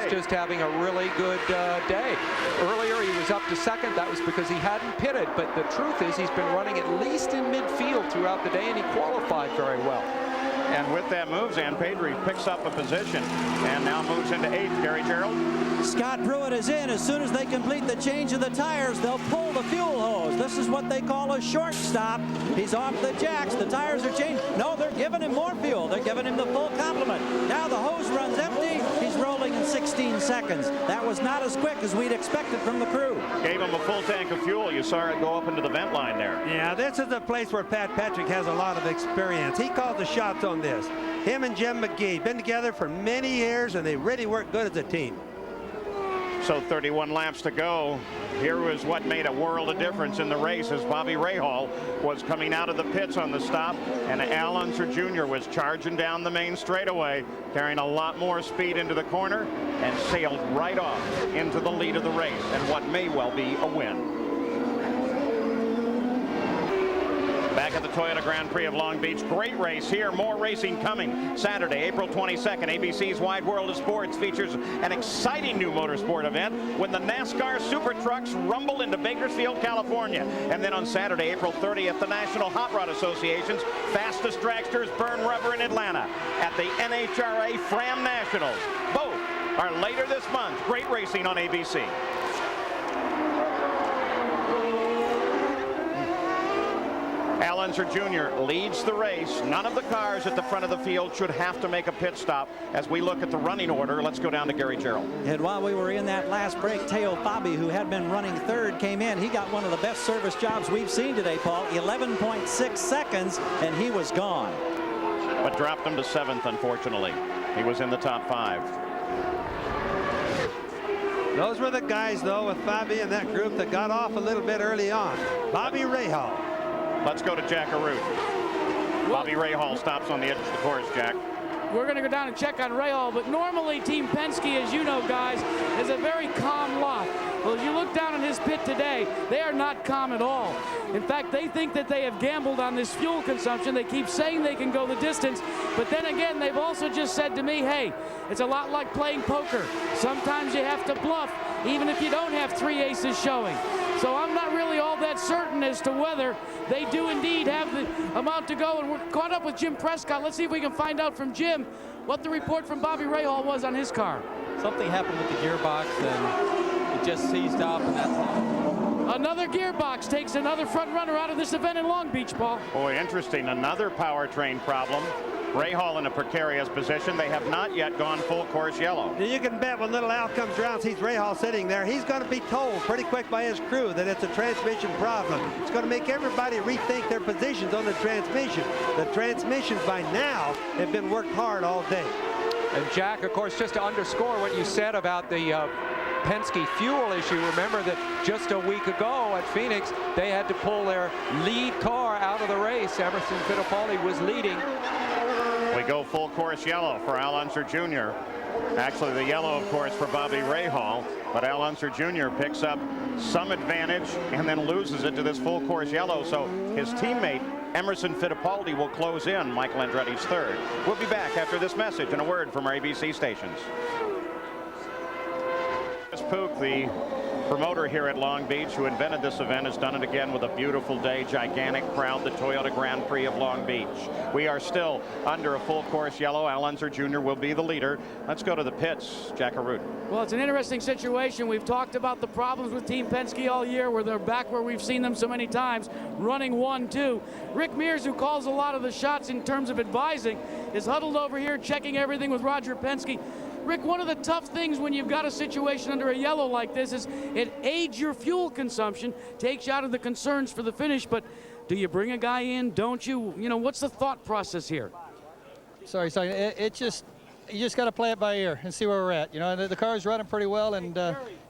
is just having a really good day. Earlier he was up to 2nd. That was because he hadn't pitted. But the truth is he's been running at least in midfield throughout the day, and he qualified very well. And with that move, Zampedri picks up a position and now moves into 8th. Gary Gerald. Scott Pruitt is in. As soon as they complete the change of the tires, they'll pull the fuel hose. This is what they call a short stop. He's off the jacks. The tires are changed. No, they're giving him more fuel. They're giving him the full complement. Now the hose runs empty. He's rolling in 16 seconds. That was not as quick as we'd expected from the crew. Gave him a full tank of fuel. You saw it go up into the vent line there. Yeah, this is a place where Pat Patrick has a lot of experience. He called the shots on this. Him and Jim McGee been together for many years, and they really work good as a team. So 31 laps to go. Here was what made a world of difference in the race as Bobby Rahal was coming out of the pits on the stop, and Al Unser Jr. was charging down the main straightaway, carrying a lot more speed into the corner and sailed right off into the lead of the race and what may well be a win. Back at the Toyota Grand Prix of Long Beach. Great race here. More racing coming. Saturday, April 22nd. ABC's Wide World of Sports features an exciting new motorsport event when the NASCAR Super Trucks rumble into Bakersfield, California. And then on Saturday, April 30th, the National Hot Rod Association's fastest dragsters burn rubber in Atlanta at the NHRA Fram Nationals. Both are later this month. Great racing on ABC. Al Unser Jr. leads the race. None of the cars at the front of the field should have to make a pit stop. As we look at the running order, let's go down to Gary Gerald. And while we were in that last break, Teo Fabi, who had been running 3rd, came in. He got one of the best service jobs we've seen today, Paul. 11.6 seconds, and he was gone. But dropped him to 7th, unfortunately. He was in the top 5. Those were the guys, though, with Fabi and that group that got off a little bit early on. Bobby Rahal. Let's go to Jack Arute. Bobby Rahal stops on the edge of the course, Jack. We're going to go down and check on Rahal, but normally Team Penske, as you know, guys, is a very calm lot. Well, as you look down in his pit today, they are not calm at all. In fact, they think that they have gambled on this fuel consumption. They keep saying they can go the distance, but then again, they've also just said to me, hey, it's a lot like playing poker. Sometimes you have to bluff, even if you don't have 3 aces showing. So I'm not really all that certain as to whether they do indeed have the amount to go. And we're caught up with Jim Prescott. Let's see if we can find out from Jim what the report from Bobby Rahal was on his car. Something happened with the gearbox and it just seized up, and that's all. Another gearbox takes another front runner out of this event in Long Beach, Paul. Boy, interesting. Another powertrain problem. Rahal in a precarious position. They have not yet gone full course yellow. You can bet when little Al comes around, sees Rahal sitting there, he's going to be told pretty quick by his crew that it's a transmission problem. It's going to make everybody rethink their positions on the transmission. The transmissions by now have been worked hard all day. And Jack, of course, just to underscore what you said about the Penske fuel issue, remember that just a week ago at Phoenix, they had to pull their lead car out of the race. Emerson Fittipaldi was leading. We go full course yellow for Al Unser Jr. Actually, the yellow, of course, for Bobby Rahal, but Al Unser Jr. picks up some advantage and then loses it to this full course yellow. So his teammate Emerson Fittipaldi will close in Michael Andretti's third. We'll be back after this message and a word from our ABC stations. Chris Pook, the promoter here at Long Beach, who invented this event, has done it again with a beautiful day, gigantic crowd, the Toyota Grand Prix of Long Beach. We are still under a full course yellow. Al Unser Jr. will be the leader. Let's go to the pits. Jack CIrcuito. Well, it's an interesting situation. We've talked about the problems with Team Penske all year, where they're back where we've seen them so many times, running 1-2. Rick Mears, who calls a lot of the shots in terms of advising, is huddled over here checking everything with Roger Penske. Rick, one of the tough things when you've got a situation under a yellow like this is it aids your fuel consumption, takes you out of the concerns for the finish, but do you bring a guy in, don't you? You know, what's the thought process here? Sorry, you just got to play it by ear and see where we're at. You know, the car's running pretty well, and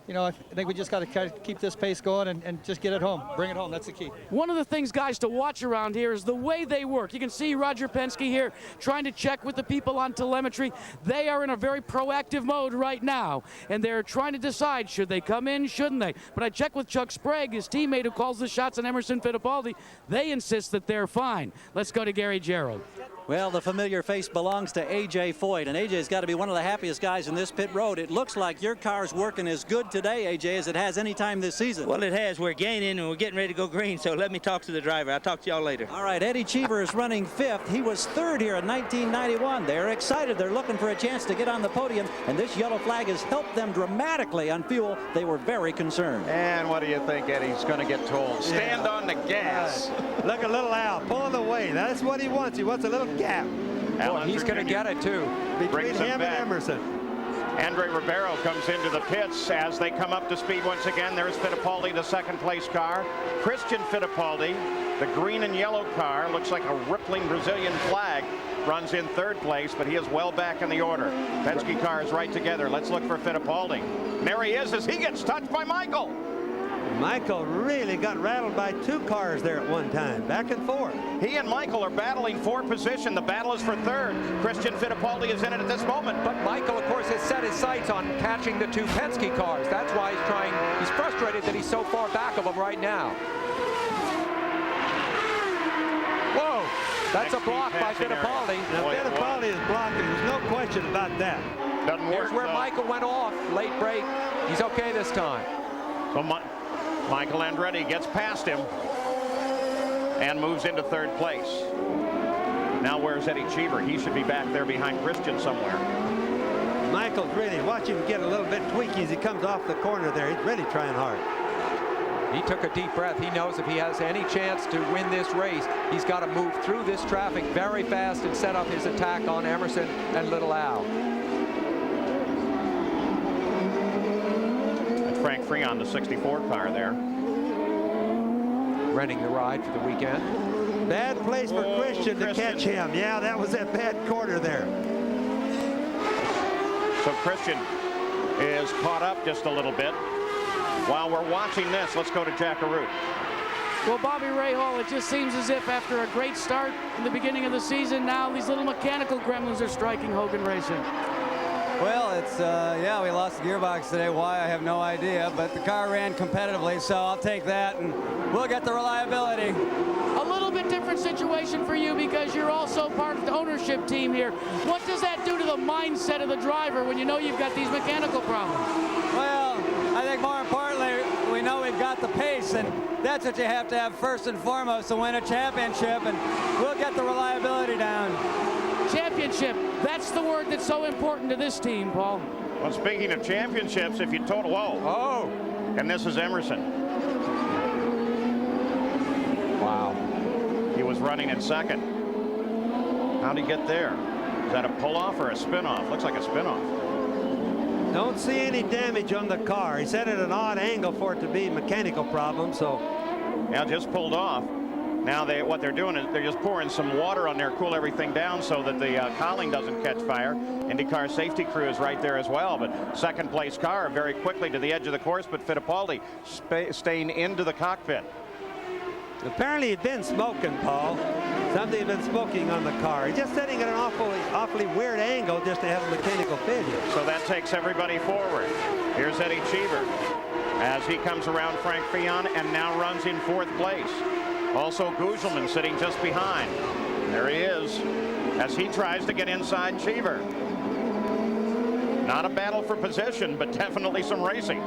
you know, I think we just got to keep this pace going and just get it home. Bring it home. That's the key. One of the things, guys, to watch around here is the way they work. You can see Roger Penske here trying to check with the people on telemetry. They are in a very proactive mode right now, and they're trying to decide, should they come in, shouldn't they? But I checked with Chuck Sprague, his teammate who calls the shots on Emerson Fittipaldi. They insist that they're fine. Let's go to Gary Gerald. Well, the familiar face belongs to A.J. Foyt, and A.J.'s got to be one of the happiest guys in this pit road. It looks like your car's working as good today, A.J., as it has any time this season. Well, it has. We're gaining, and we're getting ready to go green, so let me talk to the driver. I'll talk to y'all later. All right, Eddie Cheever is running 5th. He was 3rd here in 1991. They're excited. They're looking for a chance to get on the podium, and this yellow flag has helped them dramatically on fuel. They were very concerned. And what do you think Eddie's going to get told? Stand on the gas. Look at little Al pulling away. That's what he wants. He wants a little gap. Boy, he's going to get it, too. Between him and Emerson. Andre Ribeiro comes into the pits as they come up to speed once again. There's Fittipaldi, the second-place car. Christian Fittipaldi, the green and yellow car, looks like a rippling Brazilian flag, runs in 3rd place, but he is well back in the order. Penske cars right together. Let's look for Fittipaldi. There he is as he gets touched by Michael. Michael really got rattled by 2 cars there at one time, back and forth. He and Michael are battling for position. The battle is for 3rd. Christian Fittipaldi is in it at this moment. But Michael, of course, has set his sights on catching the 2 Penske cars. That's why he's frustrated that he's so far back of them right now. Whoa, that's a block by Fittipaldi. Now, Fittipaldi is blocking. There's no question about that. Doesn't work. Here's where Michael went off. Late break. He's okay this time. So Michael Andretti gets past him and moves into 3rd place. Now where's Eddie Cheever? He should be back there behind Christian somewhere. Michael's really, watch him get a little bit tweaky as he comes off the corner there. He's really trying hard. He took a deep breath. He knows if he has any chance to win this race, he's got to move through this traffic very fast and set up his attack on Emerson and Little Al. Frank Freon, the 64 car there. Renting the ride for the weekend. Bad place for Christian to catch him. Yeah, that was a bad corner there. So Christian is caught up just a little bit. While we're watching this, let's go to Jack CIrcuito. Well, Bobby Rahal, it just seems as if after a great start in the beginning of the season, now these little mechanical gremlins are striking Hogan Racing. Well, it's, yeah, we lost the gearbox today. Why, I have no idea, but the car ran competitively, so I'll take that, and we'll get the reliability. A little bit different situation for you because you're also part of the ownership team here. What does that do to the mindset of the driver when you know you've got these mechanical problems? Well, I think more importantly, we know we've got the pace, and that's what you have to have first and foremost to win a championship, and we'll get the reliability down. Championship, that's the word that's so important to this team, Paul. Well, speaking of championships, if you total, whoa. Oh. And this is Emerson. He was running in second. How'd he get there? Is that a pull-off or a spin-off? Looks like a spin-off. Don't see any damage on the car. He set it at an odd angle for it to be a mechanical problem, so. Yeah, just pulled off. Now what they're doing is they're just pouring some water on there, cool everything down so that the cowling doesn't catch fire. IndyCar safety crew is right there as well, but second place car very quickly to the edge of the course, but Fittipaldi staying into the cockpit. Apparently he'd been smoking, Paul. Something had been smoking on the car. He's just sitting at an awfully weird angle just to have a mechanical failure. So that takes everybody forward. Here's Eddie Cheever as he comes around Frank Fillon and now runs in 4th place. Also Gugelman sitting just behind. There he is as he tries to get inside Cheever. Not a battle for position, but definitely some racing.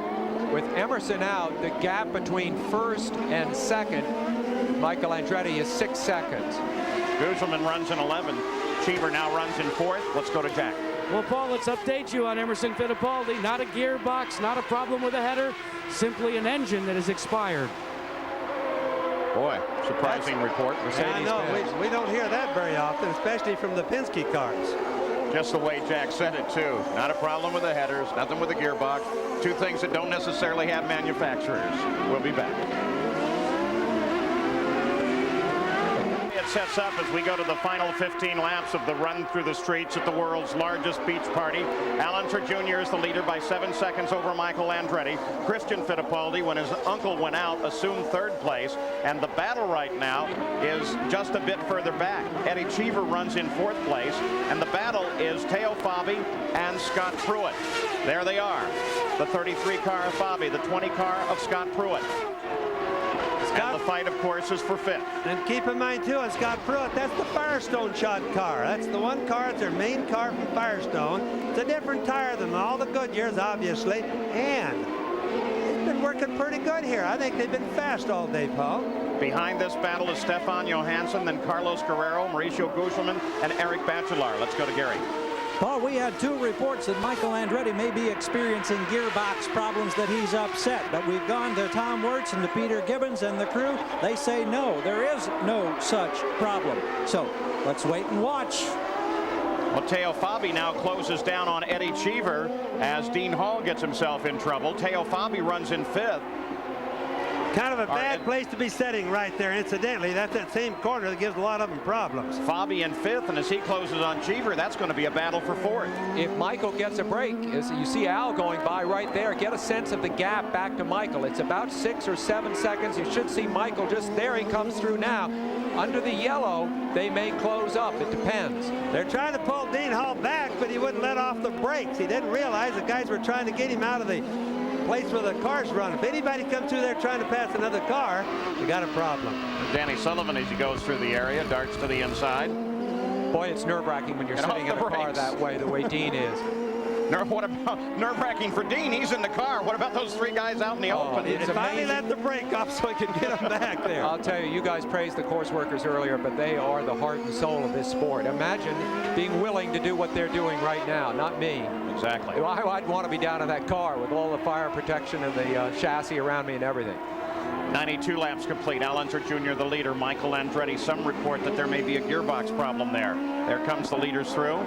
With Emerson out, the gap between first and second, Michael Andretti, is 6 seconds. Gugelman runs in 11. Cheever now runs in 4th. Let's go to Jack. Well, Paul, let's update you on Emerson Fittipaldi. Not a gearbox, not a problem with a header, simply an engine that has expired. Boy, surprising report. Yeah, I know. We don't hear that very often, especially from the Penske cars. Just the way Jack said it, too. Not a problem with the headers, nothing with the gearbox. Two things that don't necessarily have manufacturers. We'll be back. It sets up as we go to the final 15 laps of the run through the streets at the world's largest beach party. Al Unser Jr. is the leader by 7 seconds over Michael Andretti. Christian Fittipaldi, when his uncle went out, assumed 3rd place. And the battle right now is just a bit further back. Eddie Cheever runs in 4th place. And the battle is Teo Fabi and Scott Pruitt. There they are. The 33 car of Fabi, the 20 car of Scott Pruitt. And the fight, of course, is for 5th. And keep in mind, too, on Scott Pruitt, that's the Firestone shot car. That's the one car, it's their main car from Firestone. It's a different tire than all the Goodyears, obviously. And it's been working pretty good here. I think they've been fast all day, Paul. Behind this battle is Stefan Johansson, then Carlos Guerrero, Mauricio Gugelman, and Eric Bachelard. Let's go to Gary. Paul, we had 2 reports that Michael Andretti may be experiencing gearbox problems, that he's upset. But we've gone to Tom Wirtz and to Peter Gibbons and the crew. They say no, there is no such problem. So let's wait and watch. Well, Teo Fabi now closes down on Eddie Cheever as Dean Hall gets himself in trouble. Teo Fabi runs in 5th. Kind of a bad place to be sitting right there. Incidentally, that's that same corner that gives a lot of them problems. Fabi in 5th, and as he closes on Cheever, that's going to be a battle for 4th. If Michael gets a break, as you see Al going by right there, get a sense of the gap back to Michael. It's about 6 or 7 seconds. You should see Michael just there. He comes through now. Under the yellow, they may close up. It depends. They're trying to pull Dean Hall back, but he wouldn't let off the brakes. He didn't realize the guys were trying to get him out of the place where the cars run. If anybody comes through there trying to pass another car, you got a problem. Danny Sullivan, as he goes through the area, darts to the inside. Boy, it's nerve-wracking when you're sitting in a car that way, the way Dean is. What about nerve-wracking for Dean? He's in the car. What about those 3 guys out in the open? It's finally let the brake off so he can get them back there. I'll tell you, you guys praised the course workers earlier, but they are the heart and soul of this sport. Imagine being willing to do what they're doing right now, not me. Exactly. I'd want to be down in that car with all the fire protection and the chassis around me and everything. 92 laps complete. Al Unser Jr. the leader. Michael Andretti, some report that there may be a gearbox problem there. There comes the leaders through.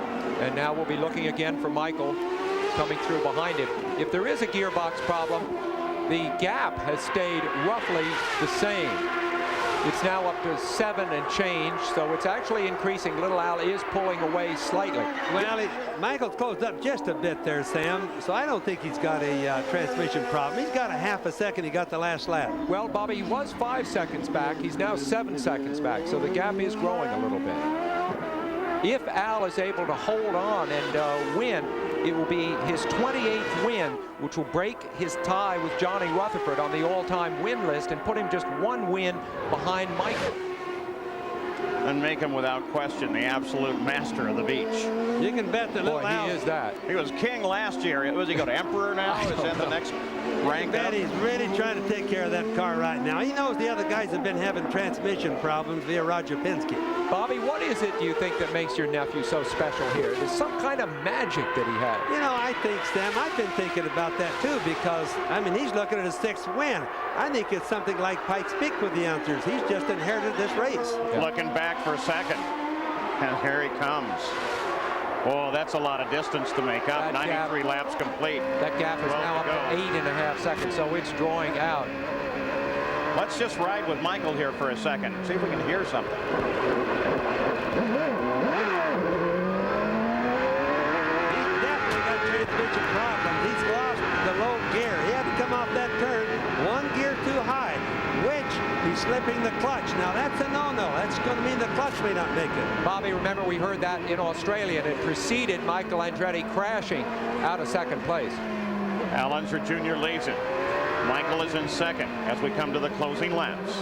And now we'll be looking again for Michael coming through behind him. If there is a gearbox problem, the gap has stayed roughly the same. It's now up to 7 and change, so it's actually increasing. Little Al is pulling away slightly. Well, Michael's closed up just a bit there, Sam, so I don't think he's got a transmission problem. He's got a half a second. He got the last lap. Well, Bobby, he was 5 seconds back. He's now 7 seconds back, so the gap is growing a little bit. If Al is able to hold on and win, it will be his 28th win, which will break his tie with Johnny Rutherford on the all-time win list and put him just 1 win behind Michael. And make him, without question, the absolute master of the beach. You can bet that little Al. He is that. He was king last year. Was he go to Emperor now? Is that the next rank up? He's really trying to take care of that car right now. He knows the other guys have been having transmission problems via Roger Penske. Bobby, what is it, do you think, that makes your nephew so special here? There's some kind of magic that he has. You know, I think, Stan, I've been thinking about that too, because, I mean, he's looking at his 6th win. I think it's something like Pikes Peak with the answers. He's just inherited this race. Looking back for second. And here he comes. Oh, that's a lot of distance to make up. 93 laps complete. That gap is now up to 8.5 seconds, so it's drawing out. Let's just ride with Michael here for a second. See if we can hear something. He's definitely got transmission problems. He's lost the low gear. He had to come off that turn 1 gear too high, which he's slipping the clutch. Now that's a no-no. That's going to mean the clutch may not make it. Bobby, remember we heard that in Australia, and it preceded Michael Andretti crashing out of 2nd place. Al Unser Jr. leads it. Michael is in 2nd as we come to the closing laps.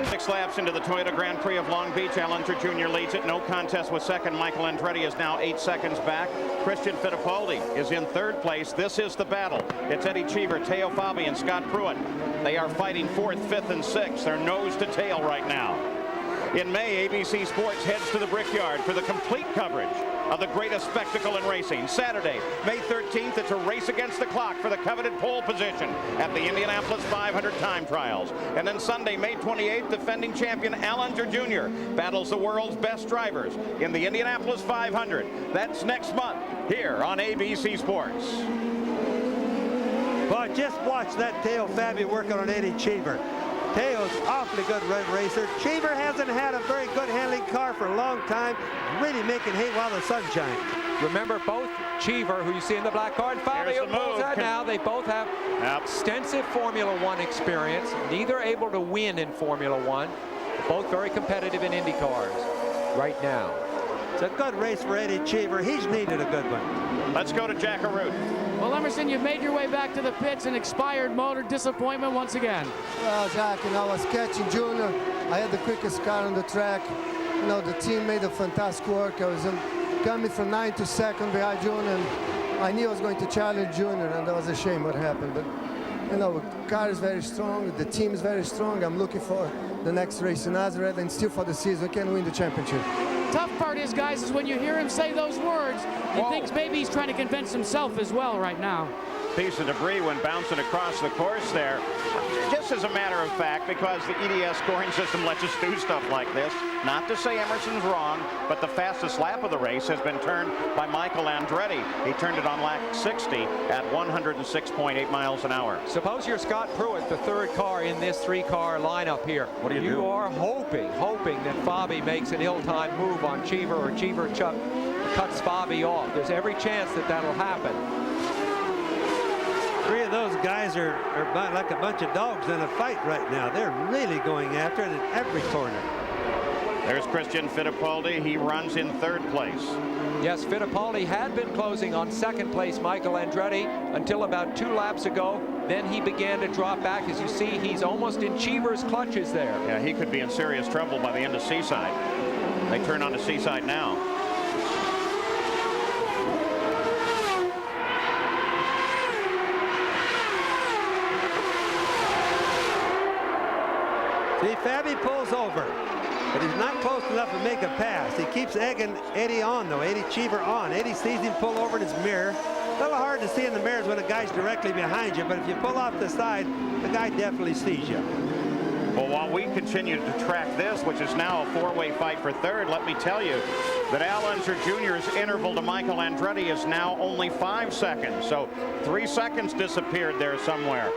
6 laps into the Toyota Grand Prix of Long Beach. Al Unser Jr. leads it. No contest with 2nd. Michael Andretti is now 8 seconds back. Christian Fittipaldi is in 3rd place. This is the battle. It's Eddie Cheever, Teo Fabi, and Scott Pruitt. They are fighting 4th, 5th, and 6th. They're nose to tail right now. In May, ABC Sports heads to the Brickyard for the complete coverage of the greatest spectacle in racing. Saturday, May 13th, it's a race against the clock for the coveted pole position at the Indianapolis 500 time trials. And then Sunday, May 28th, defending champion Al Unser Jr. battles the world's best drivers in the Indianapolis 500. That's next month here on ABC Sports. But just watch that Teo Fabi working on Eddie Cheever. Teo's awfully good racer. Cheever hasn't had a very good handling car for a long time. Really making hay while the sun shines. Remember, both Cheever, who you see in the black car, and Fabio now, they both have extensive Formula One experience. Neither able to win in Formula One. Both very competitive in Indy cars right now. It's a good race for Eddie Cheever. He's needed a good one. Let's go to Jack Arute. Well, Emerson, you've made your way back to the pits. An expired motor, disappointment once again. Well, Jack, I was catching Junior. I had the quickest car on the track. The team made a fantastic work. I was coming from 9th to 2nd behind Junior, and I knew I was going to challenge Junior, and that was a shame what happened. But, the car is very strong. The team is very strong. I'm looking for the next race in Nazareth, and still for the season, we can win the championship. Tough part is, guys, is when you hear him say those words, he thinks maybe he's trying to convince himself as well right now. Piece of debris when bouncing across the course there. Just as a matter of fact, because the EDS scoring system lets us do stuff like this, not to say Emerson's wrong, but the fastest lap of the race has been turned by Michael Andretti. He turned it on lap 60 at 106.8 miles an hour. Suppose you're Scott Pruitt, the 3rd car in this 3-car lineup here. What do you do? You are hoping that Fabi makes an ill-timed move on Cheever, or Cheever cuts Fabi off. There's every chance that that'll happen. 3 of those guys are like a bunch of dogs in a fight right now. They're really going after it in every corner. There's Christian Fittipaldi. He runs in 3rd place. Yes, Fittipaldi had been closing on 2nd place Michael Andretti until about 2 laps ago. Then he began to drop back. As you see, he's almost in Cheever's clutches there. Yeah, he could be in serious trouble by the end of Seaside. They turn on to Seaside now. See, Fabi pulls over, but he's not close enough to make a pass. He keeps egging Eddie on, though. Eddie Cheever on. Eddie sees him pull over in his mirror. A little hard to see in the mirrors when a guy's directly behind you, but if you pull off the side, the guy definitely sees you. Well, while we continue to track this, which is now a 4-way fight for 3rd, let me tell you that Al Unser Jr.'s interval to Michael Andretti is now only 5 seconds. So 3 seconds disappeared there somewhere.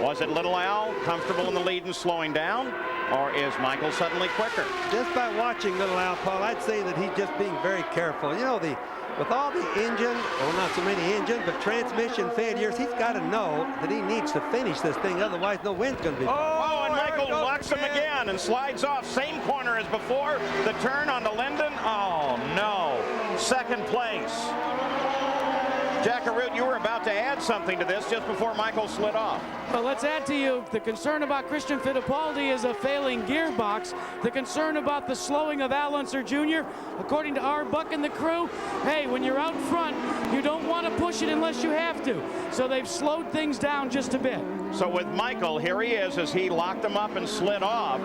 Was it little Al comfortable in the lead and slowing down, or is Michael suddenly quicker? Just by watching little Al, Paul, I'd say that he's just being very careful. With all the engine, well, not so many engine, but transmission failures, he's got to know that he needs to finish this thing. Otherwise, no wind's going to be. Oh, and Michael locks him again and slides off. Same corner as before. The turn onto Linden. Oh, no. 2nd place. CIrcuito, you were about to add something to this just before Michael slid off. Well, let's add to you, the concern about Christian Fittipaldi is a failing gearbox. The concern about the slowing of Al Unser Jr., according to our Buck and the crew, hey, when you're out front, you don't want to push it unless you have to. So they've slowed things down just a bit. So with Michael, here he is as he locked him up and slid off.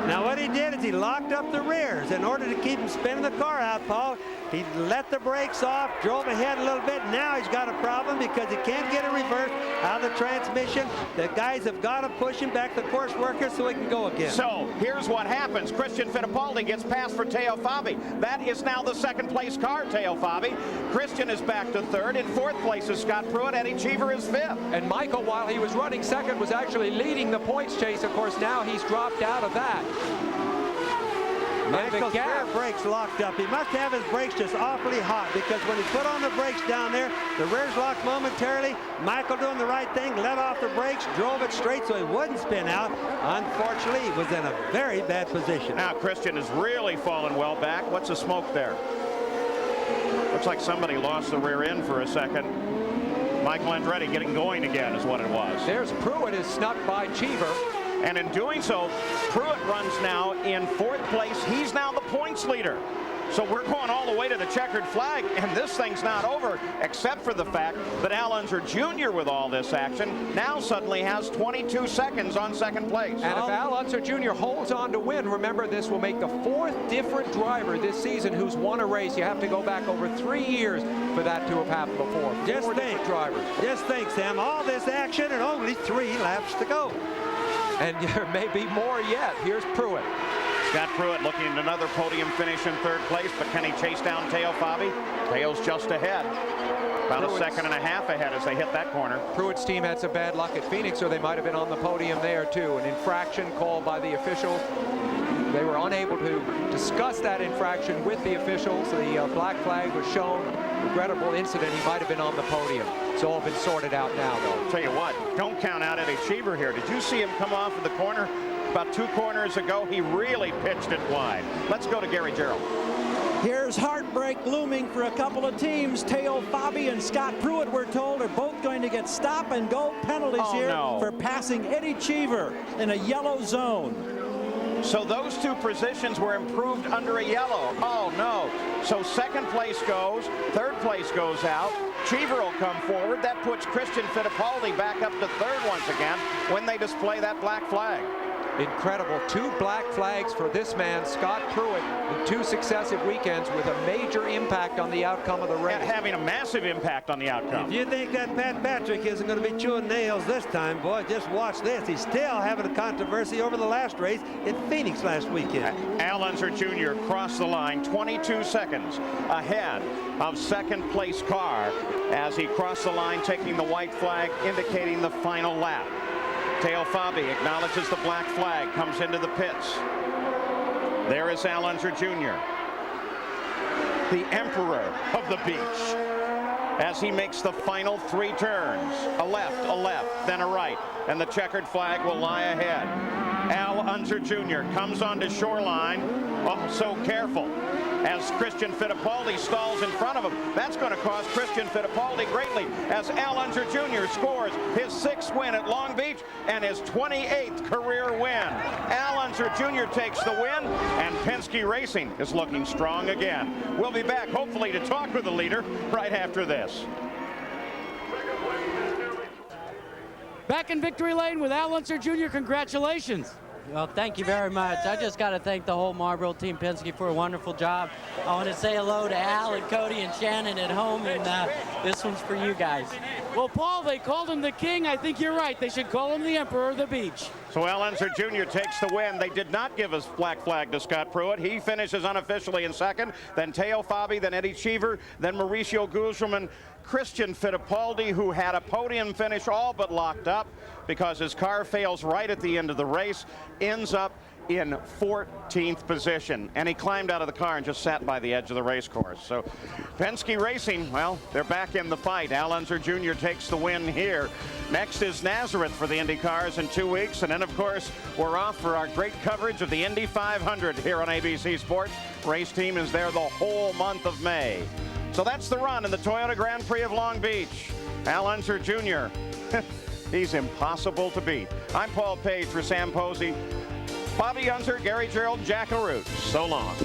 Now what he did is he locked up the rears in order to keep him spinning the car out, Paul. He let the brakes off, drove ahead a little bit. Now he's got a problem because he can't get a reverse out of the transmission. The guys have got to push him back, the course workers, so he can go again. So here's what happens. Christian Fittipaldi gets passed for Teo Fabi. That is now the second place car, Teo Fabi. Christian is back to third. In fourth place is Scott Pruitt. Eddie Cheever is fifth. And Michael, while he was running second, was actually leading the points chase. Of course, now he's dropped out of that. Michael's rear brakes locked up. He must have his brakes just awfully hot because when he put on the brakes down there, the rears locked momentarily. Michael doing the right thing, let off the brakes, drove it straight so he wouldn't spin out. Unfortunately, he was in a very bad position. Now Christian has really fallen well back. What's the smoke there? Looks like somebody lost the rear end for a second. Michael Andretti getting going again is what it was. There's Pruitt is snuck by Cheever. And in doing so, Pruitt runs now in fourth place. He's now the points leader. So we're going all the way to the checkered flag, and this thing's not over, except for the fact that Al Unser Jr., with all this action, now suddenly has 22 seconds on second place. And if Al Unser Jr. holds on to win, remember this will make the fourth different driver this season who's won a race. You have to go back over 3 years for that to have happened before. Just think, Sam, all this action and only 3 laps to go. And there may be more yet. Here's Pruitt. Scott Pruitt looking at another podium finish in third place, but can he chase down Teo Fabi? Teo's just ahead. About a second and a half ahead as they hit that corner. Pruitt's team had some bad luck at Phoenix, or they might have been on the podium there too. An infraction called by the officials. They were unable to discuss that infraction with the officials. The black flag was shown. Regrettable incident. He might have been on the podium. It's all been sorted out now, though. Tell you what, don't count out Eddie Cheever here. Did you see him come off of the corner? About 2 corners ago, he really pitched it wide. Let's go to Gary Gerald. Here's heartbreak looming for a couple of teams. Teo Fabi and Scott Pruitt, we're told, are both going to get stop-and-go penalties for passing Eddie Cheever in a yellow zone. So those 2 positions were improved under a yellow. Oh, no. So second place goes, third place goes out. Cheever will come forward. That puts Christian Fittipaldi back up to third once again when they display that black flag. Incredible. 2 black flags for this man, Scott Pruitt, in 2 successive weekends with a major impact on the outcome of the race. And having a massive impact on the outcome. If you think that Pat Patrick isn't going to be chewing nails this time, boy, just watch this. He's still having a controversy over the last race in Phoenix last weekend. Al Unser Jr. crossed the line 22 seconds ahead of second place car as he crossed the line, taking the white flag, indicating the final lap. Teo Fabi acknowledges the black flag, comes into the pits. There is Al Unser Jr., the emperor of the beach, as he makes the final 3 turns. A left, then a right, and the checkered flag will lie ahead. Al Unser Jr. comes onto shoreline. Oh, so careful. As Christian Fittipaldi stalls in front of him. That's going to cost Christian Fittipaldi greatly as Al Unser Jr. scores his 6th win at Long Beach and his 28th career win. Al Unser Jr. takes the win, and Penske Racing is looking strong again. We'll be back, hopefully, to talk with the leader right after this. Back in victory lane with Al Unser Jr. Congratulations. Well, thank you very much. I just got to thank the whole Marlboro Team Penske for a wonderful job. I want to say hello to Al and Cody and Shannon at home, and this one's for you guys. Well, Paul, they called him the king. I think you're right. They should call him the emperor of the beach. So Al Unser Jr. takes the win. They did not give us black flag to Scott Pruitt. He finishes unofficially in second. Then Teo Fabi, then Eddie Cheever, then Mauricio Gugelmin. Christian Fittipaldi, who had a podium finish all but locked up because his car fails right at the end of the race, ends up in 14th position. And he climbed out of the car and just sat by the edge of the race course. So Penske Racing, well, they're back in the fight. Al Unser Jr. takes the win here. Next is Nazareth for the Indy cars in 2 weeks. And then, of course, we're off for our great coverage of the Indy 500 here on ABC Sports. Race team is there the whole month of May. So that's the run in the Toyota Grand Prix of Long Beach. Al Unser Jr., he's impossible to beat. I'm Paul Page for Sam Posey. Bobby Unser, Gary Gerald, Jack Arute. So long.